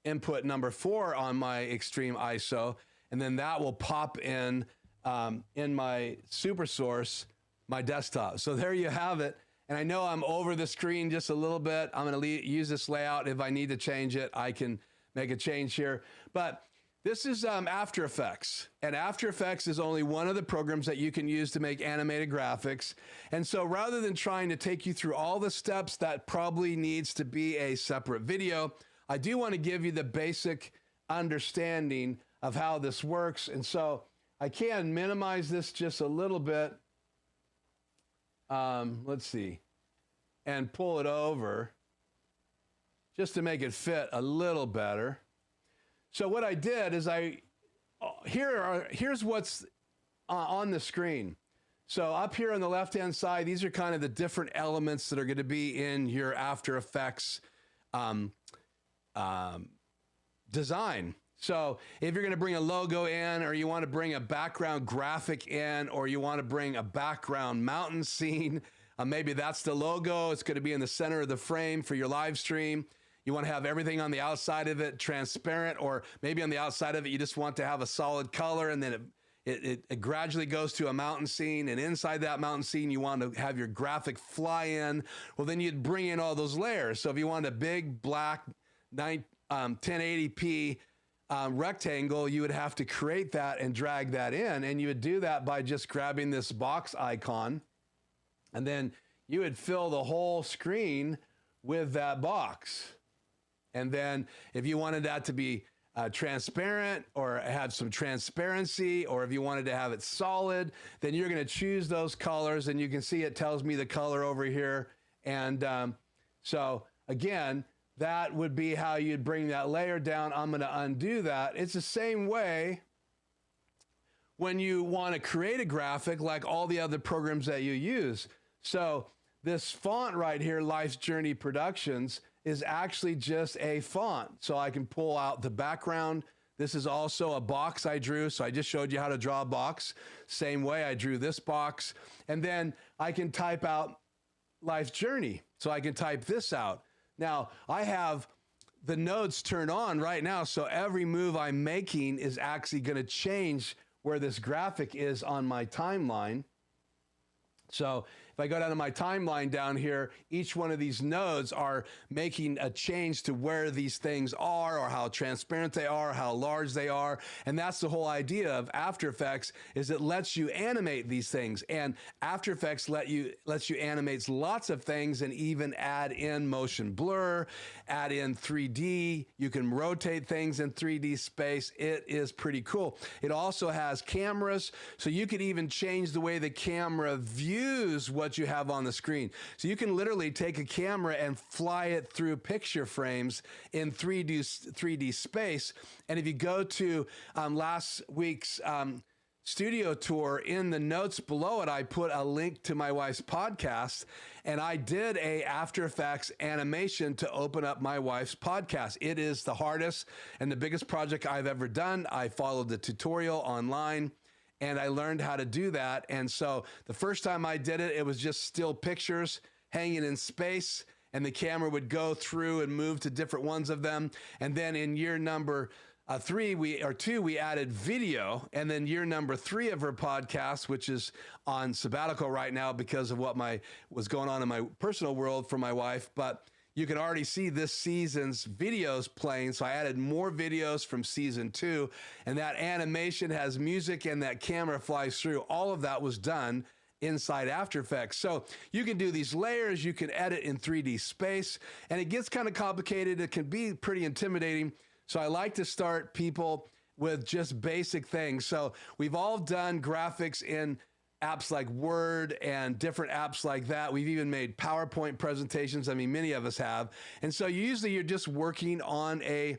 input number 4 on my Extreme ISO, and then that will pop in my super source, my desktop. So there you have it. And I know I'm over the screen just a little bit. I'm going to use this layout. If I need to change it, I can make a change here. But this is After Effects, and After Effects is only one of the programs that you can use to make animated graphics. And so rather than trying to take you through all the steps, that probably needs to be a separate video. I do want to give you the basic understanding of how this works. And so I can minimize this just a little bit. Let's see, and pull it over just to make it fit a little better. So what I did is here's what's on the screen. So up here on the left-hand side, these are kind of the different elements that are going to be in your After Effects design. So if you're going to bring a logo in, or you want to bring a background graphic in, or you want to bring a background mountain scene, maybe that's the logo. It's going to be in the center of the frame for your live stream. You want to have everything on the outside of it transparent, or maybe on the outside of it, you just want to have a solid color, and then it gradually goes to a mountain scene, and inside that mountain scene, you want to have your graphic fly in. Well, then you'd bring in all those layers. So if you want a big black 1080p rectangle, you would have to create that and drag that in, and you would do that by just grabbing this box icon, and then you would fill the whole screen with that box. And then if you wanted that to be transparent, or have some transparency, or if you wanted to have it solid, then you're going to choose those colors, and you can see it tells me the color over here. And so again, that would be how you'd bring that layer down. I'm going to undo that. It's the same way when you want to create a graphic like all the other programs that you use. So this font right here, Life's Journey Productions, is actually just a font. So I can pull out the background. This is also a box I drew. So I just showed you how to draw a box. Same way I drew this box. And then I can type out Life's Journey. So I can type this out. Now I have the nodes turned on right now. So every move I'm making is actually going to change where this graphic is on my timeline. So if I go down to my timeline down here, each one of these nodes are making a change to where these things are, or how transparent they are, how large they are. And that's the whole idea of After Effects, is it lets you animate these things. And After Effects lets you animate lots of things, and even add in motion blur, add in 3D. You can rotate things in 3D space. It is pretty cool. It also has cameras, so you could even change the way the camera views what you have on the screen. So you can literally take a camera and fly it through picture frames in 3D space. And if you go to last week's studio tour, in the notes below it, I put a link to my wife's podcast, and I did a After Effects animation to open up my wife's podcast. It is the hardest and the biggest project I've ever done. I followed the tutorial online, and I learned how to do that. And so the first time I did it, it was just still pictures hanging in space, and the camera would go through and move to different ones of them. And then in year number 2, we added video. And then year number 3 of her podcast, which is on sabbatical right now because of what was going on in my personal world for my wife, but you can already see this season's videos playing. So I added more videos from season 2, and that animation has music, and that camera flies through. All of that was done inside After Effects. So you can do these layers, you can edit in 3D space, and it gets kind of complicated. It can be pretty intimidating. So I like to start people with just basic things. So we've all done graphics in apps like Word and different apps like that. We've even made PowerPoint presentations. I mean, many of us have. And so usually you're just working on a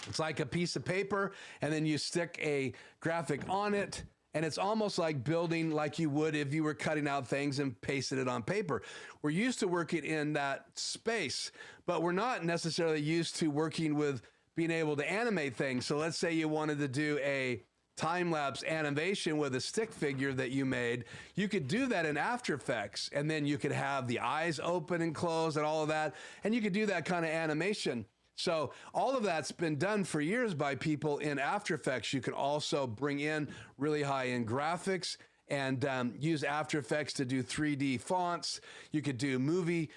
It's like a piece of paper, and then you stick a graphic on it, and it's almost like building like you would if you were cutting out things and pasting it on paper. We're used to working in that space, but we're not necessarily used to working with being able to animate things. So let's say you wanted to do a time-lapse animation with a stick figure that you made. You could do that in After Effects, and then you could have the eyes open and close and all of that, and you could do that kind of animation. So all of that's been done for years by people in After Effects. You can also bring in really high-end graphics and use After Effects to do 3D fonts. You could do movie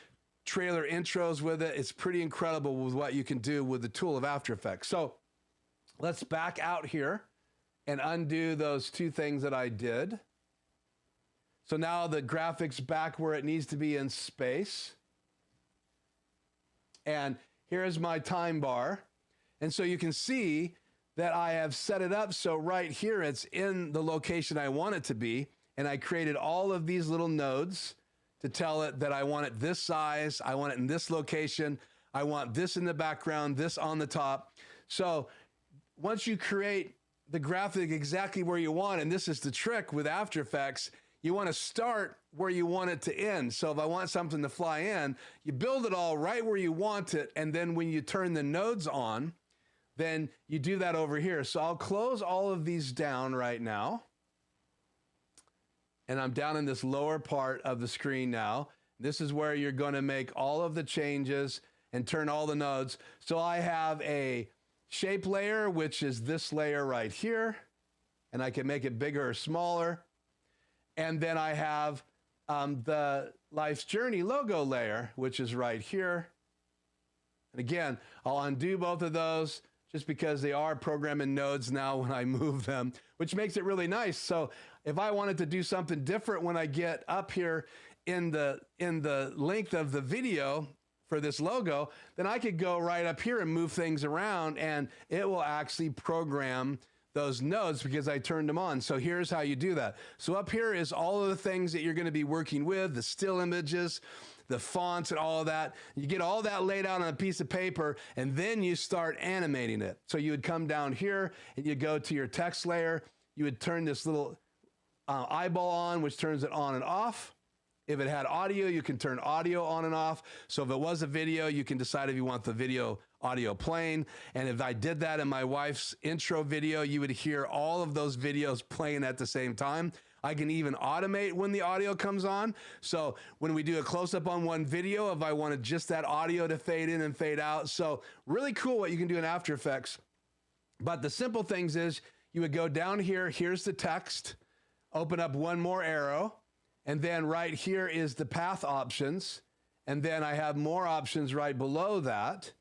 trailer intros with it. It's pretty incredible with what you can do with the tool of After Effects. So let's back out here and undo those two things that I did. So now the graphics back where it needs to be in space. And here's my time bar. And so you can see that I have set it up so right here it's in the location I want it to be. And I created all of these little nodes to tell it that I want it this size, I want it in this location, I want this in the background, this on the top. So once you create the graphic exactly where you want, and this is the trick with After Effects, you want to start where you want it to end. So if I want something to fly in, you build it all right where you want it, and then when you turn the nodes on, then you do that over here. So I'll close all of these down right now. And I'm down in this lower part of the screen now. This is where you're going to make all of the changes and turn all the nodes. So I have a shape layer, which is this layer right here, and I can make it bigger or smaller. And then I have the Life's Journey logo layer, which is right here. And again, I'll undo both of those just because they are programming nodes now when I move them, which makes it really nice. So if I wanted to do something different when I get up here in the length of the video for this logo, then I could go right up here and move things around, and it will actually program those nodes because I turned them on. So here's how you do that. So up here is all of the things that you're going to be working with, the still images, the fonts and all of that. You get all that laid out on a piece of paper, and then you start animating it. So you would come down here and you go to your text layer. You would turn this little eyeball on, which turns it on and off. If it had audio, you can turn audio on and off. So if it was a video, you can decide if you want the video audio playing. And if I did that in my wife's intro video, you would hear all of those videos playing at the same time. I can even automate when the audio comes on. So when we do a close-up on one video, if I wanted just that audio to fade in and fade out. So really cool what you can do in After Effects. But the simple things is you would go down here, here's the text, open up one more arrow, and then right here is the path options. And then I have more options right below that.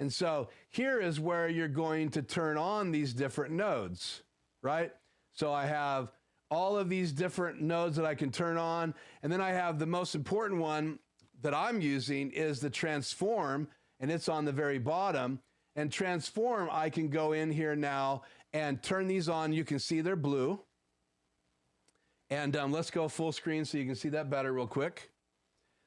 And so here is where you're going to turn on these different nodes, right? So I have all of these different nodes that I can turn on. And then I have the most important one that I'm using is the transform, and it's on the very bottom. And transform, I can go in here now and turn these on. You can see they're blue. And let's go full screen so you can see that better real quick.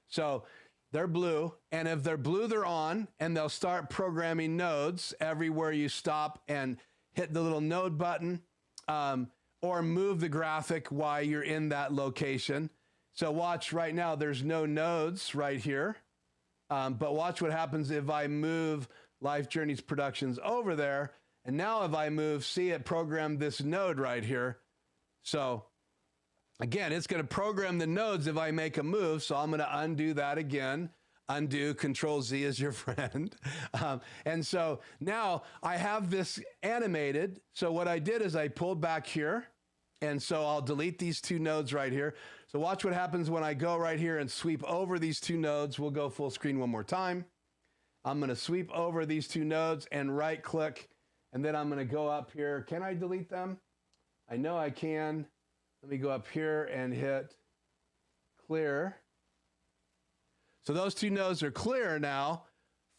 So they're blue, and if they're blue, they're on, and they'll start programming nodes everywhere you stop and hit the little node button, or move the graphic while you're in that location. So watch right now, there's no nodes right here, but watch what happens if I move Life Journeys Productions over there, and now if I move, see it program this node right here. So again, it's going to program the nodes if I make a move, so I'm going to undo that again. Undo, Control Z is your friend. And so now I have this animated. So what I did is I pulled back here, and so I'll delete these two nodes right here. So watch what happens when I go right here and sweep over these two nodes. We'll go full screen one more time. I'm going to sweep over these two nodes and right click, and then I'm going to go up here. Can I delete them? I know I can. Let me go up here and hit clear. So those two nodes are clear now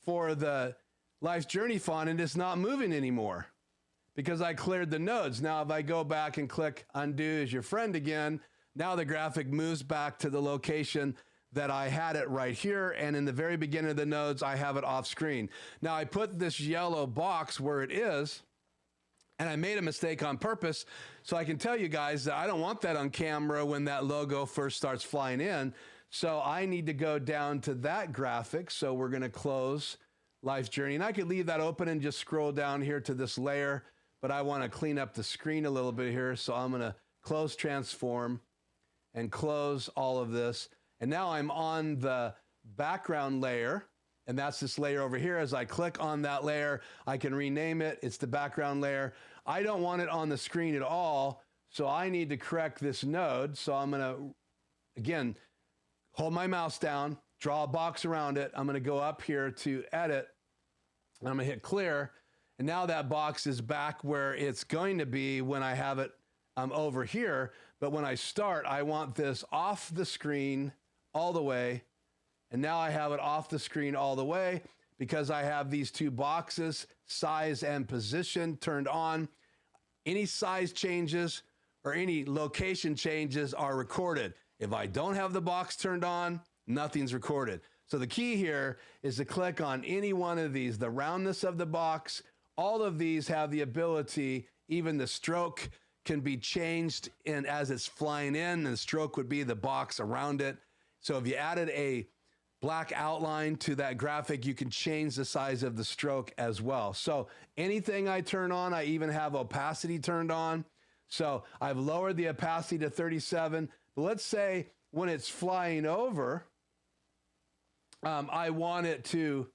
for the Life Journey font, and it's not moving anymore because I cleared the nodes. Now if I go back and click undo as your friend again, now the graphic moves back to the location that I had it right here, and in the very beginning of the nodes, I have it off screen. Now I put this yellow box where it is, and I made a mistake on purpose, so I can tell you guys that I don't want that on camera when that logo first starts flying in. So I need to go down to that graphic. So we're gonna close Life's Journey, and I could leave that open and just scroll down here to this layer, but I wanna clean up the screen a little bit here. So I'm gonna close Transform and close all of this. And now I'm on the background layer, and that's this layer over here. As I click on that layer, I can rename it. It's the background layer. I don't want it on the screen at all, so I need to correct this node. So I'm gonna, again, hold my mouse down, draw a box around it. I'm gonna go up here to Edit, and I'm gonna hit Clear, and now that box is back where it's going to be when I have it over here. But when I start, I want this off the screen all the way. And now I have it off the screen all the way because I have these two boxes, size and position, turned on. Any size changes or any location changes are recorded. If I don't have the box turned on, nothing's recorded. So the key here is to click on any one of these, the roundness of the box. All of these have the ability, even the stroke can be changed in as it's flying in, and the stroke would be the box around it. So if you added a black outline to that graphic, you can change the size of the stroke as well. So anything I turn on, I even have opacity turned on. So I've lowered the opacity to 37. But let's say when it's flying over, I want it to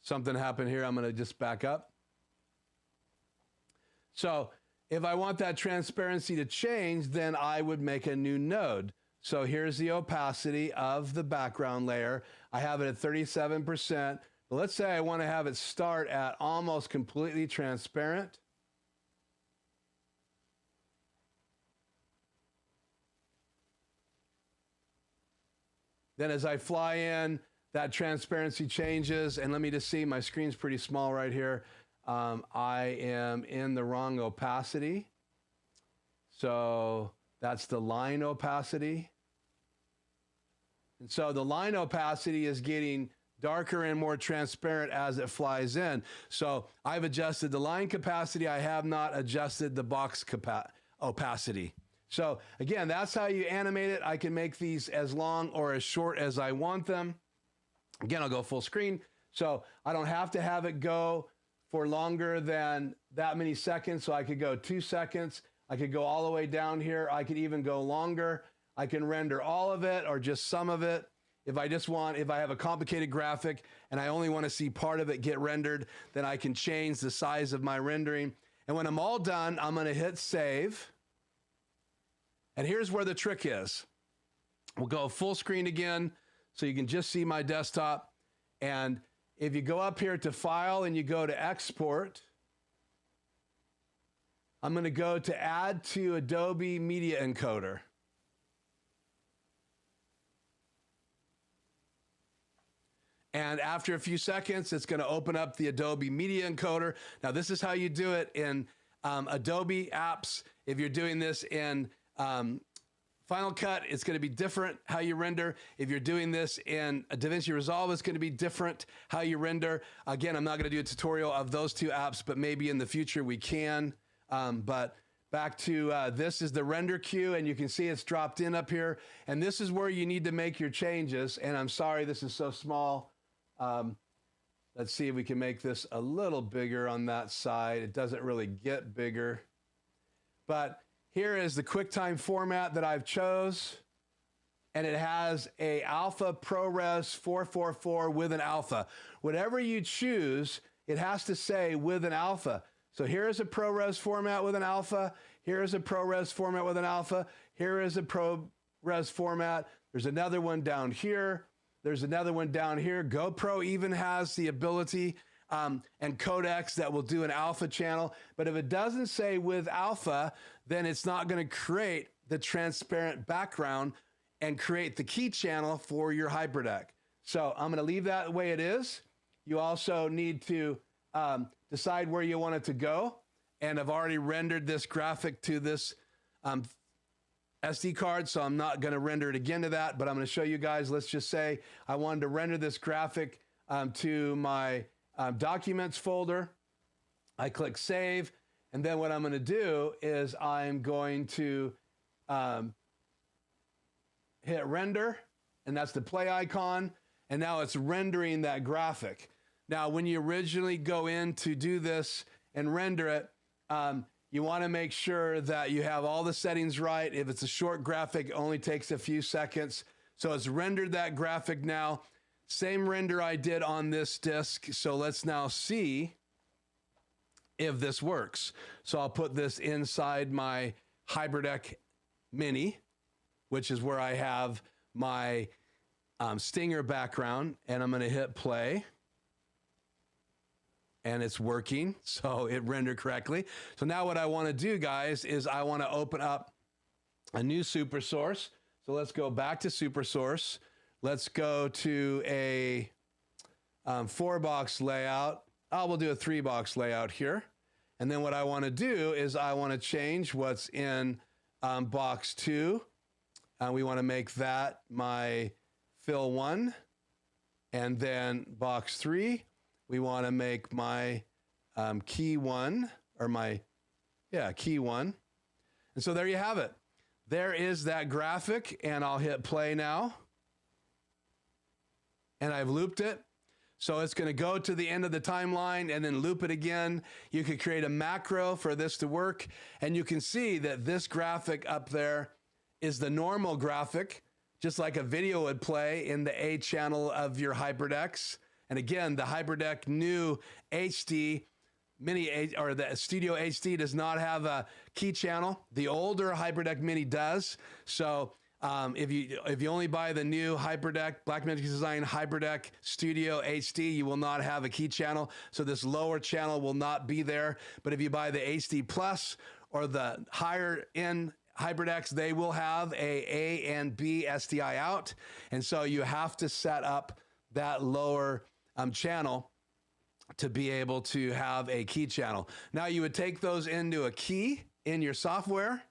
something happened here. I'm going to just back up. So if I want that transparency to change, then I would make a new node. So here's the opacity of the background layer. I have it at 37%. But let's say I want to have it start at almost completely transparent. Then as I fly in, that transparency changes, and let me just see, my screen's pretty small right here. I am in the wrong opacity. So that's the line opacity. And so the line opacity is getting darker and more transparent as it flies in. So I've adjusted the line capacity. I have not adjusted the box opacity. So again, that's how you animate it. I can make these as long or as short as I want them. Again, I'll go full screen. So I don't have to have it go for longer than that many seconds. So I could go 2 seconds. I could go all the way down here. I could even go longer. I can render all of it or just some of it. If I have a complicated graphic and I only want to see part of it get rendered, then I can change the size of my rendering. And when I'm all done, I'm going to hit save. And here's where the trick is. We'll go full screen again, so you can just see my desktop. And if you go up here to File and you go to Export, I'm going to go to Add to Adobe Media Encoder. And after a few seconds, it's going to open up the Adobe Media Encoder. Now, this is how you do it in Adobe apps. If you're doing this in Final Cut, it's going to be different how you render. If you're doing this in DaVinci Resolve, it's going to be different how you render. Again, I'm not going to do a tutorial of those two apps, but maybe in the future we can. But back to this is the render queue, and you can see it's dropped in up here. And this is where you need to make your changes. And I'm sorry, this is so small. Let's see if we can make this a little bigger on that side. It doesn't really get bigger. But here is the QuickTime format that I've chose, and it has a Alpha ProRes 444 with an alpha. Whatever you choose, it has to say with an alpha. So here's a ProRes format with an alpha. Here's a ProRes format with an alpha. Here is a ProRes format. There's another one down here. There's another one down here. GoPro even has the ability and codecs that will do an alpha channel. But if it doesn't say with alpha, then it's not going to create the transparent background and create the key channel for your HyperDeck. So I'm going to leave that the way it is. you also need to decide where you want it to go. And I've already rendered this graphic to this SD card, so I'm not going to render it again to that, but I'm going to show you guys. Let's just say I wanted to render this graphic to my documents folder. I click save, and then what I'm going to do is I'm going to hit render, and that's the play icon, and now it's rendering that graphic. Now, when you originally go in to do this and render it, you want to make sure that you have all the settings right. If it's a short graphic, it only takes a few seconds. So it's rendered that graphic now. Same render I did on this disk. So let's now see if this works. So I'll put this inside my HyperDeck Mini, which is where I have my Stinger background, and I'm going to hit play. And it's working, so it rendered correctly. So now what I want to do, guys, is I want to open up a new super source. So let's go back to super source. Let's go to a 4-box layout. We'll do a 3-box layout here. And then what I want to do is I want to change what's in box 2. We want to make that my fill 1. And then box 3. We want to make my key 1, or my, key 1. And so there you have it. There is that graphic, and I'll hit play now. And I've looped it. So it's going to go to the end of the timeline and then loop it again. You could create a macro for this to work. And you can see that this graphic up there is the normal graphic, just like a video would play in the A channel of your HyperDecks. And again, the HyperDeck new HD Mini, or the Studio HD, does not have a key channel. The older HyperDeck Mini does. So if you only buy the new HyperDeck Blackmagic Design HyperDeck Studio HD, you will not have a key channel. So this lower channel will not be there. But if you buy the HD Plus or the higher end HyperDecks, they will have a and B SDI out. And so you have to set up that lower channel to be able to have a key channel. Now you would take those into a key in your software,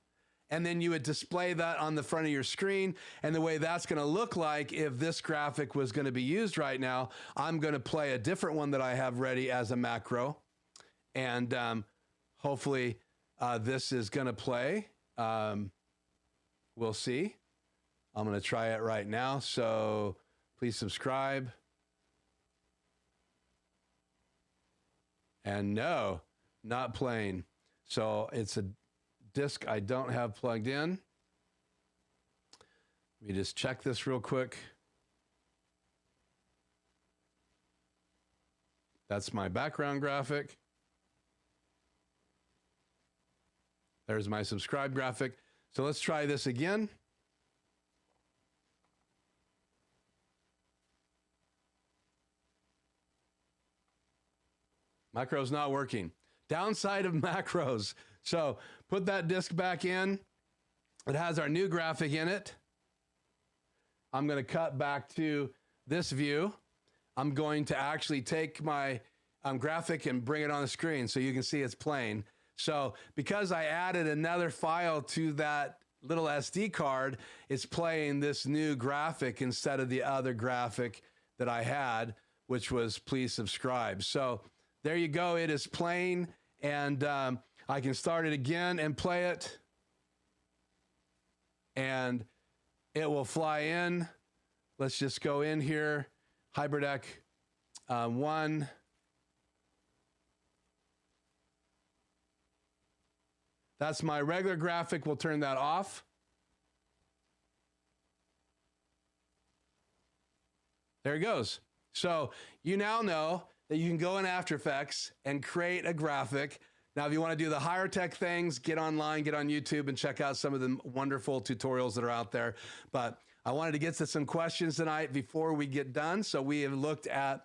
and then you would display that on the front of your screen. And the way that's going to look like, if this graphic was going to be used right now, I'm going to play a different one that I have ready as a macro. And hopefully this is going to play. We'll see. I'm going to try it right now. So please subscribe. And no, not playing. So it's a disk I don't have plugged in. Let me just check this real quick. That's my background graphic. There's my subscribe graphic. So let's try this again. Macro's not working. Downside of macros. So put that disk back in. It has our new graphic in it. I'm going to cut back to this view. I'm going to actually take my graphic and bring it on the screen so you can see it's playing. So because I added another file to that little SD card, it's playing this new graphic instead of the other graphic that I had, which was please subscribe. So there you go. It is playing, and I can start it again and play it, and it will fly in. Let's just go in here. HyperDeck 1. That's my regular graphic. We'll turn that off. There it goes. So you now know that you can go in After Effects and create a graphic. Now, if you want to do the higher tech things, get online, get on YouTube, and check out some of the wonderful tutorials that are out there. But I wanted to get to some questions tonight before we get done. So we have looked at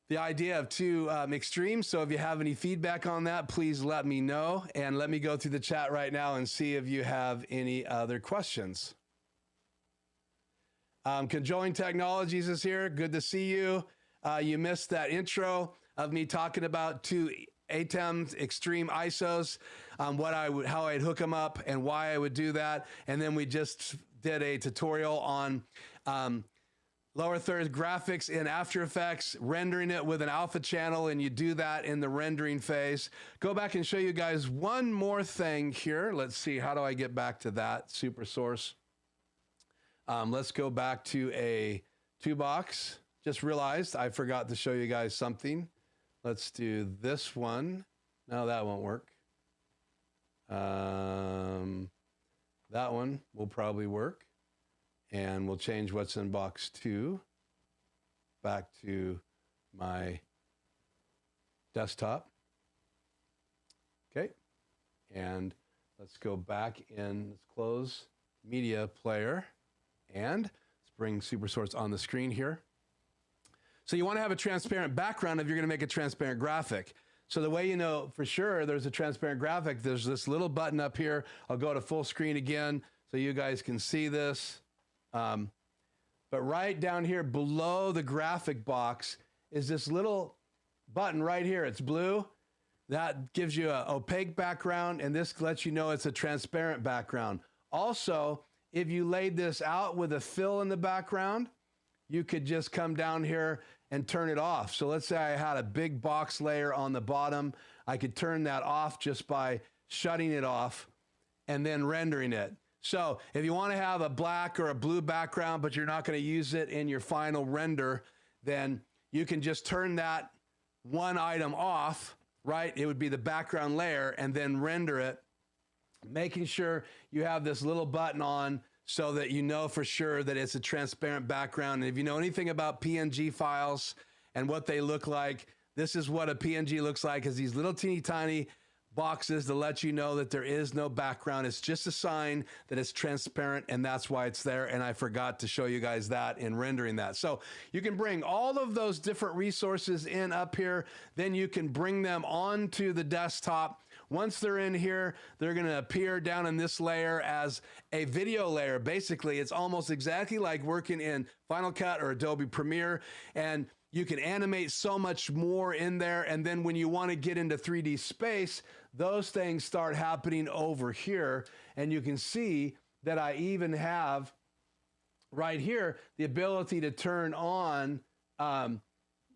the idea of two extremes. So if you have any feedback on that, please let me know. And let me go through the chat right now and see if you have any other questions. Conjoined Technologies is here. Good to see you. you missed that intro of me talking about 2 ATEM Extreme Isos, how I'd hook them up and why I would do that. And then we just did a tutorial on lower thirds graphics in After Effects, rendering it with an alpha channel, and you do that in the rendering phase. Go back and show you guys one more thing here. Let's see, how do I get back to that super source? Let's go back to a 2-box. Just realized I forgot to show you guys something. Let's do this one. No, that won't work. That one will probably work. And we'll change what's in box 2 back to my desktop. Okay. And let's go back in, let's close media player, and let's bring SuperSource on the screen here. So you want to have a transparent background if you're going to make a transparent graphic. So the way you know for sure there's a transparent graphic, there's this little button up here. I'll go to full screen again so you guys can see this. But right down here below the graphic box is this little button right here. It's blue. That gives you an opaque background, and this lets you know it's a transparent background. Also, if you laid this out with a fill in the background, you could just come down here and turn it off. So let's say I had a big box layer on the bottom. I could turn that off just by shutting it off and then rendering it. So if you want to have a black or a blue background, but you're not going to use it in your final render, then you can just turn that one item off, right? It would be the background layer, and then render it, making sure you have this little button on so that you know for sure that it's a transparent background. And if you know anything about PNG files and what they look like, this is what a PNG looks like, is these little teeny tiny boxes to let you know that there is no background. It's just a sign that it's transparent, and that's why it's there. And I forgot to show you guys that in rendering that. So you can bring all of those different resources in up here, then you can bring them onto the desktop. Once they're in here, they're going to appear down in this layer as a video layer. Basically, it's almost exactly like working in Final Cut or Adobe Premiere, and you can animate so much more in there. And then when you want to get into 3D space, those things start happening over here. And you can see that I even have right here the ability to turn on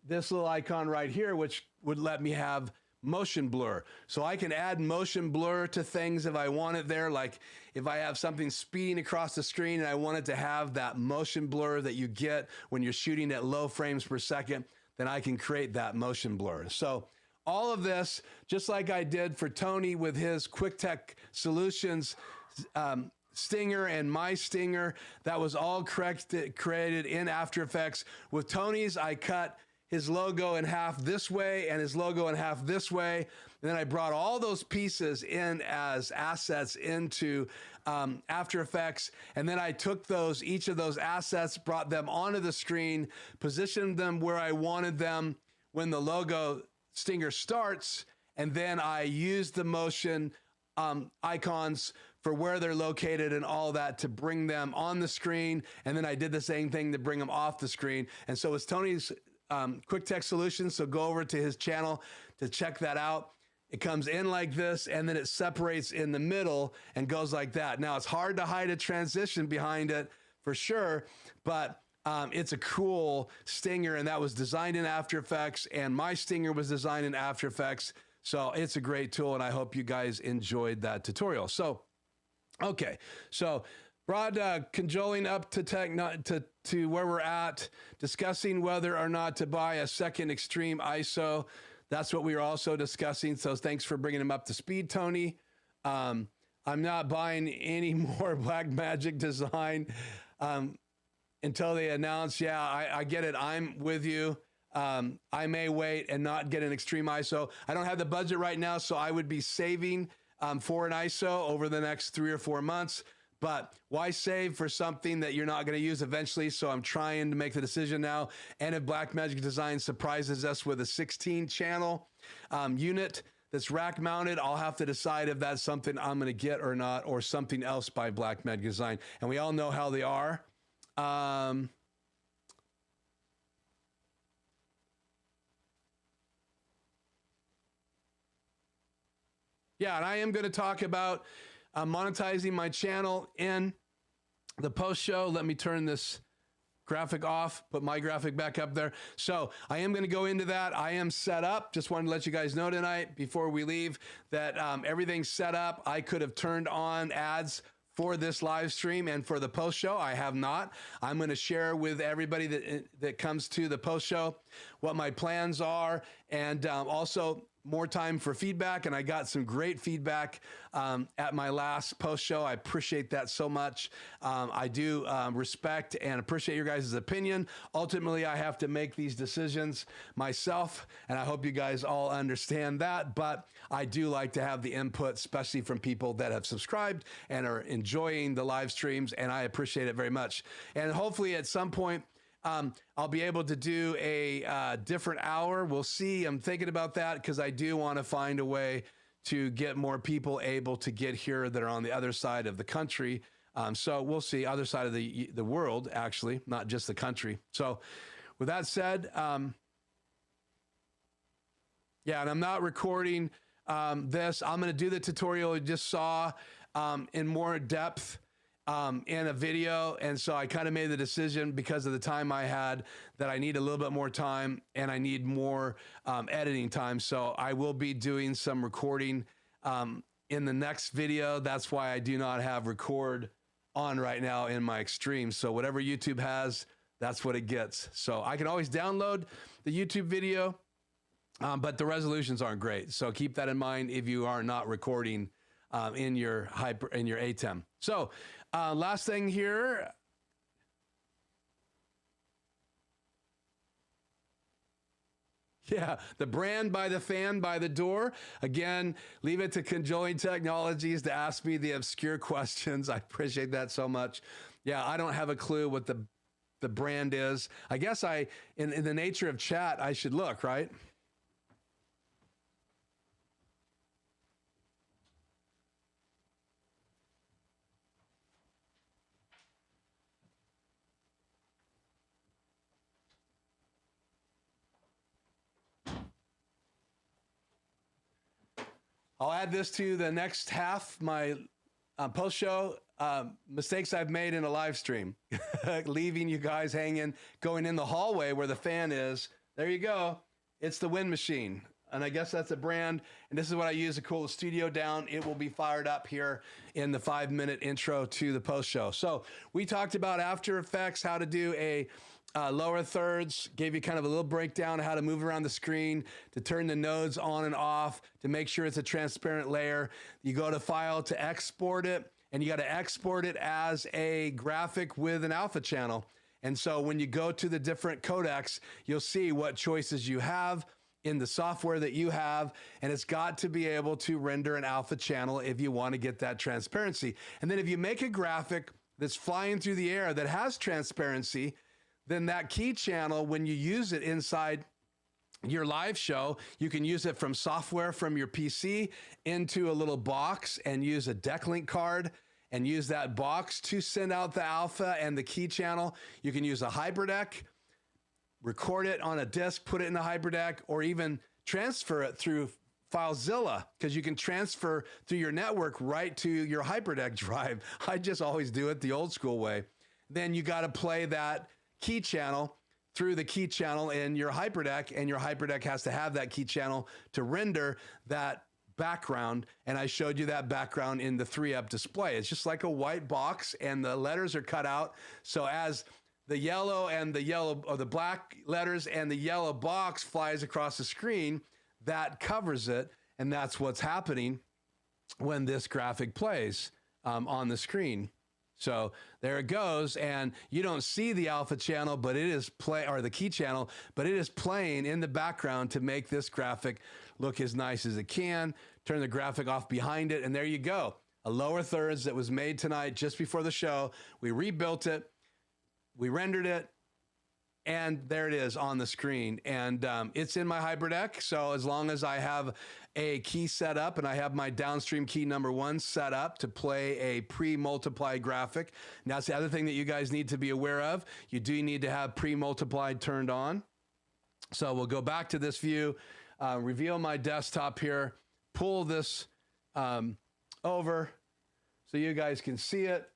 this little icon right here, which would let me have motion blur. So I can add motion blur to things if I want it there. Like if I have something speeding across the screen and I want it to have that motion blur that you get when you're shooting at low frames per second, then I can create that motion blur. So all of this, just like I did for Tony with his QuickTech Solutions Stinger and my Stinger, that was all created in After Effects. With Tony's, I cut his logo in half this way and his logo in half this way. And then I brought all those pieces in as assets into After Effects. And then I took each of those assets, brought them onto the screen, positioned them where I wanted them when the logo Stinger starts. And then I used the motion icons for where they're located and all that to bring them on the screen. And then I did the same thing to bring them off the screen. And so it's Tony's QuickTech Solutions, so go over to his channel to check that out. It comes in like this, and then it separates in the middle and goes like that. Now, it's hard to hide a transition behind it for sure, but it's a cool Stinger, and that was designed in After Effects, and my Stinger was designed in After Effects, so it's a great tool, and I hope you guys enjoyed that tutorial. So, okay, so broad cajoling up to where we're at, discussing whether or not to buy a second Extreme ISO. That's what we were also discussing. So thanks for bringing him up to speed, Tony. I'm not buying any more Blackmagic design until they announce. Yeah, I get it. I'm with you. I may wait and not get an Extreme ISO. I don't have the budget right now, so I would be saving for an ISO over the next 3 or 4 months. But why save for something that you're not going to use eventually? So I'm trying to make the decision now. And if Blackmagic Design surprises us with a 16-channel unit that's rack mounted, I'll have to decide if that's something I'm going to get or not, or something else by Blackmagic Design. And we all know how they are. Yeah, and I am going to talk about monetizing my channel in the post show. Let me turn this graphic off, put my graphic back up there. So I am going to go into that. I am set up. Just wanted to let you guys know tonight before we leave that everything's set up. I could have turned on ads for this live stream and for the post show. I have not. I'm going to share with everybody that comes to the post show what my plans are, and also more time for feedback. And I got some great feedback at my last post show. I appreciate that so much. I do respect and appreciate your guys' opinion. Ultimately, I have to make these decisions myself, and I hope you guys all understand that. But I do like to have the input, especially from people that have subscribed and are enjoying the live streams, and I appreciate it very much. And hopefully at some point, I'll be able to do a different hour. We'll see. I'm thinking about that because I do want to find a way to get more people able to get here that are on the other side of the country. So we'll see. Other side of the world, actually, not just the country. So with that said, yeah, and I'm not recording this. I'm going to do the tutorial you just saw in more depth in a video. And so I kind of made the decision because of the time I had that I need a little bit more time and I need more editing time. So I will be doing some recording in the next video. That's why I do not have record on right now in my Extreme. So whatever YouTube has, that's what it gets. So I can always download the YouTube video, but the resolutions aren't great. So keep that in mind if you are not recording in your ATEM. So last thing here. Yeah, the brand by the fan by the door. Again, leave it to Conjoined Technologies to ask me the obscure questions. I appreciate that so much. Yeah, I don't have a clue what the brand is. I guess in the nature of chat, I should look, right? I'll add this to the next half, my post-show mistakes I've made in a live stream. Leaving you guys hanging, going in the hallway where the fan is. There you go. It's the wind machine. And I guess that's a brand. And this is what I use to cool the studio down. It will be fired up here in the 5-minute intro to the post-show. So we talked about After Effects, how to do a lower thirds, gave you kind of a little breakdown of how to move around the screen, to turn the nodes on and off, to make sure it's a transparent layer. You go to File to export it, and you got to export it as a graphic with an alpha channel. And so when you go to the different codecs, you'll see what choices you have in the software that you have, and it's got to be able to render an alpha channel if you want to get that transparency. And then if you make a graphic that's flying through the air that has transparency, then that key channel, when you use it inside your live show, you can use it from software from your PC into a little box and use a deck link card and use that box to send out the alpha and the key channel. You can use a HyperDeck, record it on a disk, put it in the HyperDeck, or even transfer it through FileZilla, because you can transfer through your network right to your HyperDeck drive. I just always do it the old school way. Then you got to play that key channel through the key channel in your HyperDeck, and your HyperDeck has to have that key channel to render that background. And I showed you that background in the 3-up display. It's just like a white box, and the letters are cut out. So as the yellow and the yellow, or the black letters and the yellow box flies across the screen, that covers it. And that's what's happening when this graphic plays on the screen. So there it goes, and you don't see the alpha channel, but it is or the key channel, but it is playing in the background to make this graphic look as nice as it can. Turn the graphic off behind it, and there you go. A lower thirds that was made tonight just before the show. We rebuilt it, we rendered it, and there it is on the screen. And it's in my HyperDeck, so as long as I have a key set up and I have my downstream key number 1 set up to play a pre-multiplied graphic. Now, that's the other thing that you guys need to be aware of. You do need to have pre-multiplied turned on. So we'll go back to this view, reveal my desktop here, pull this over so you guys can see it.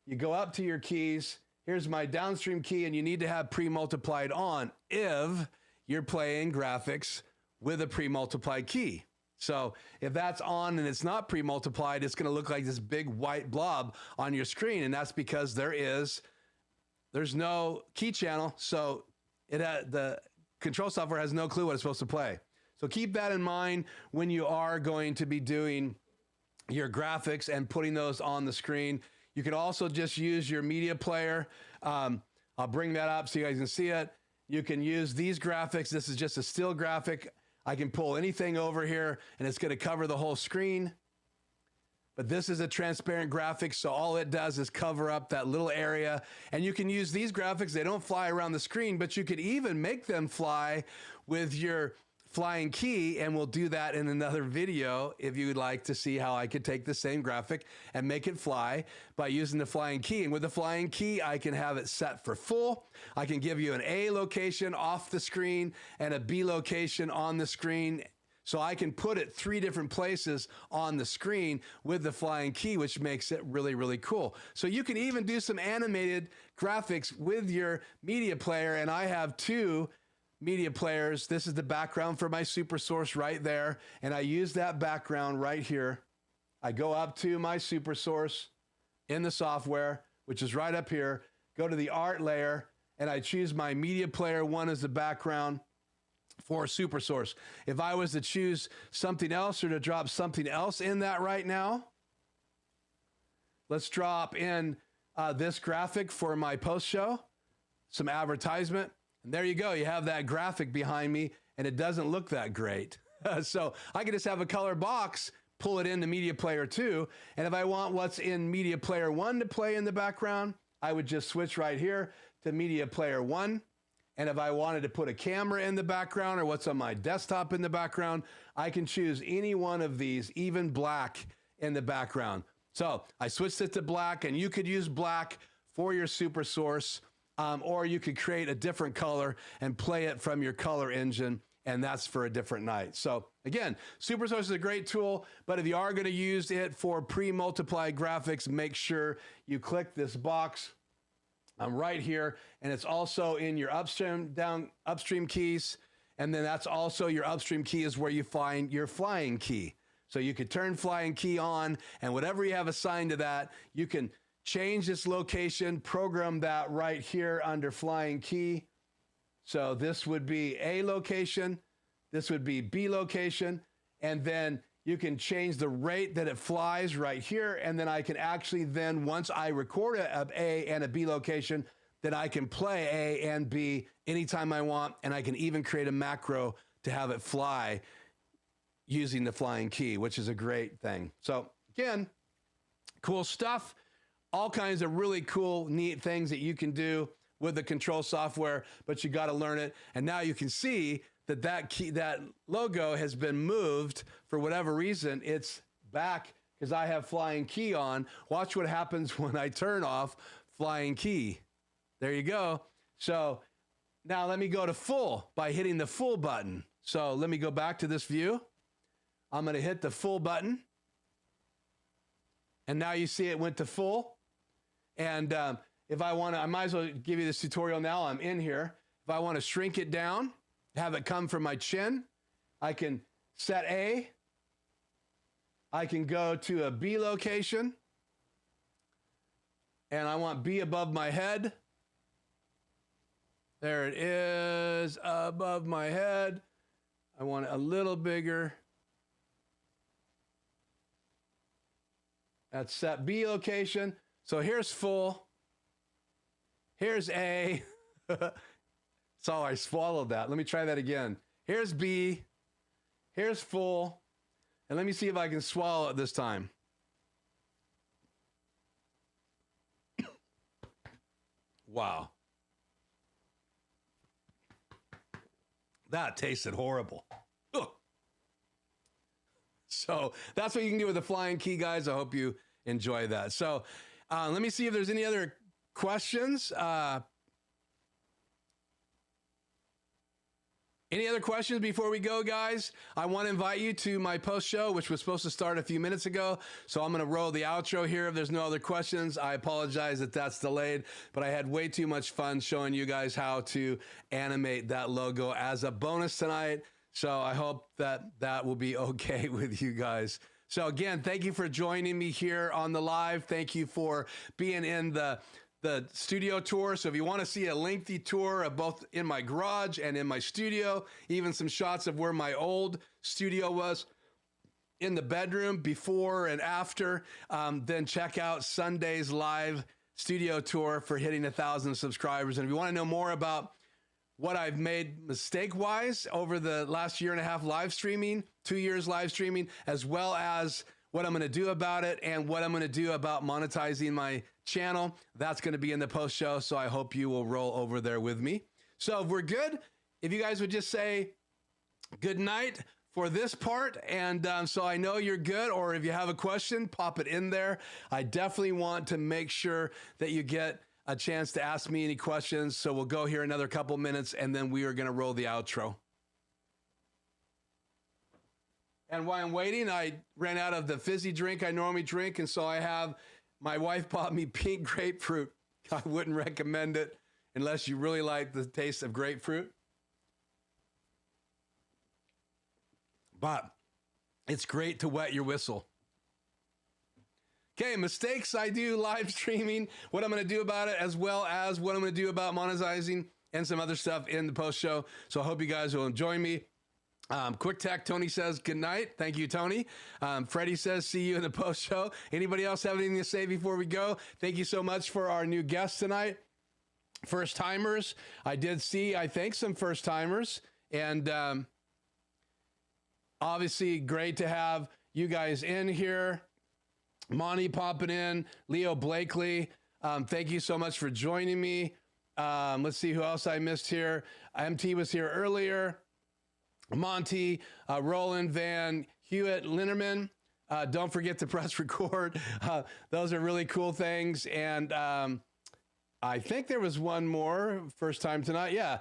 You go up to your keys. Here's my downstream key, and you need to have pre-multiplied on if you're playing graphics with a pre-multiplied key. So if that's on and it's not pre-multiplied, it's going to look like this big white blob on your screen, and that's because there's no key channel, so the control software has no clue what it's supposed to play. So keep that in mind when you are going to be doing your graphics and putting those on the screen. You can also just use your media player. I'll bring that up so you guys can see it. You can use these graphics. This is just a still graphic. I can pull anything over here and it's going to cover the whole screen. But this is a transparent graphic, so all it does is cover up that little area. And you can use these graphics. They don't fly around the screen, but you could even make them fly with your flying key, and we'll do that in another video if you would like to see how I could take the same graphic and make it fly by using the flying key. And with the flying key, I can have it set for full. I can give you an A location off the screen and a B location on the screen. So I can put it 3 different places on the screen with the flying key, which makes it really, really cool. So you can even do some animated graphics with your media player. And I have 2 media players. This is the background for my super source right there. And I use that background right here. I go up to my super source in the software, which is right up here, go to the art layer, and I choose my media player 1 as the background for super source. If I was to choose something else or to drop something else in that right now, let's drop in this graphic for my post show, some advertisement. And there you go. You have that graphic behind me, and it doesn't look that great. So I can just have a color box, pull it into Media Player 2. And if I want what's in Media Player 1 to play in the background, I would just switch right here to Media Player 1. And if I wanted to put a camera in the background or what's on my desktop in the background, I can choose any one of these, even black in the background. So I switched it to black, and you could use black for your super source. Or you could create a different color and play it from your color engine, and that's for a different night. So again, SuperSource is a great tool, but if you are going to use it for pre-multiplied graphics, make sure you click this box right here, and it's also in your upstream keys, and then that's also your upstream key is where you find your flying key. So you could turn flying key on, and whatever you have assigned to that, you can change this location, program that right here under flying key. So this would be A location, this would be B location, and then you can change the rate that it flies right here, and then I can actually then, once I record a A and a B location, then I can play A and B anytime I want, and I can even create a macro to have it fly using the flying key, which is a great thing. So again, cool stuff. All kinds of really cool, neat things that you can do with the control software, but you got to learn it. And now you can see that that logo has been moved for whatever reason. It's back because I have flying key on. Watch what happens when I turn off flying key. There you go. So now let me go to full by hitting the full button. So let me go back to this view. I'm going to hit the full button. And now you see it went to full. And if I want to, I might as well give you this tutorial now. I'm in here. If I want to shrink it down, have it come from my chin, I can set A. I can go to a B location. And I want B above my head. There it is, above my head. I want it a little bigger. That's set B location. So here's full. Here's A. So I swallowed that. Let me try that again. Here's B. Here's full. And let me see if I can swallow it this time. Wow. That tasted horrible. Ugh. So that's what you can do with the flying key, guys. I hope you enjoy that. So let me see if there's any other questions. Any other questions before we go, guys? I want to invite you to my post show, which was supposed to start a few minutes ago. So I'm going to roll the outro here. If there's no other questions, I apologize that that's delayed, but I had way too much fun showing you guys how to animate that logo as a bonus tonight. So I hope that that will be okay with you guys. So again, thank you for joining me here on the live. Thank you for being in the studio tour. So if you want to see a lengthy tour of both in my garage and in my studio, even some shots of where my old studio was in the bedroom before and after, then check out Sunday's live studio tour for hitting 1,000 subscribers. And if you want to know more about what I've made mistake-wise over the last year and a half live streaming, 2 years live streaming, as well as what I'm going to do about it and what I'm going to do about monetizing my channel, that's going to be in the post show. So I hope you will roll over there with me. So if we're good, if you guys would just say good night for this part. And so I know you're good, or if you have a question, pop it in there. I definitely want to make sure that you get a chance to ask me any questions. So we'll go here another couple minutes and then we are going to roll the outro. And while I'm waiting, I ran out of the fizzy drink I normally drink. And so I have, my wife bought me pink grapefruit. I wouldn't recommend it unless you really like the taste of grapefruit. But it's great to wet your whistle. Okay, mistakes I do live streaming, what I'm going to do about it, as well as what I'm going to do about monetizing and some other stuff in the post show. So I hope you guys will join me. Quick Tech, Tony says, good night. Thank you, Tony. Freddie says, see you in the post show. Anybody else have anything to say before we go? Thank you so much for our new guests tonight. First timers. I did see, I think, some first timers. And obviously great to have you guys in here. Monty popping in, Leo Blakely. Thank you so much for joining me. Let's see who else I missed here. MT was here earlier. Monty, Roland Van Hewitt Linnerman. Don't forget to press record. Those are really cool things. And I think there was one more first time tonight. Yeah.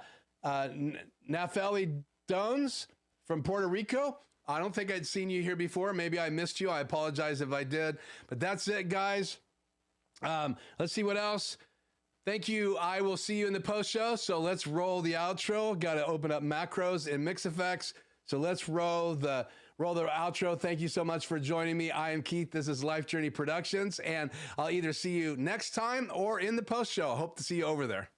Nafeli Dones from Puerto Rico. I don't think I'd seen you here before. Maybe I missed you. I apologize if I did. But that's it, guys. Let's see what else. Thank you. I will see you in the post show. So let's roll the outro. Got to open up macros and mix effects. So let's roll the outro. Thank you so much for joining me. I am Keith. This is Life Journey Productions, and I'll either see you next time or in the post show. Hope to see you over there.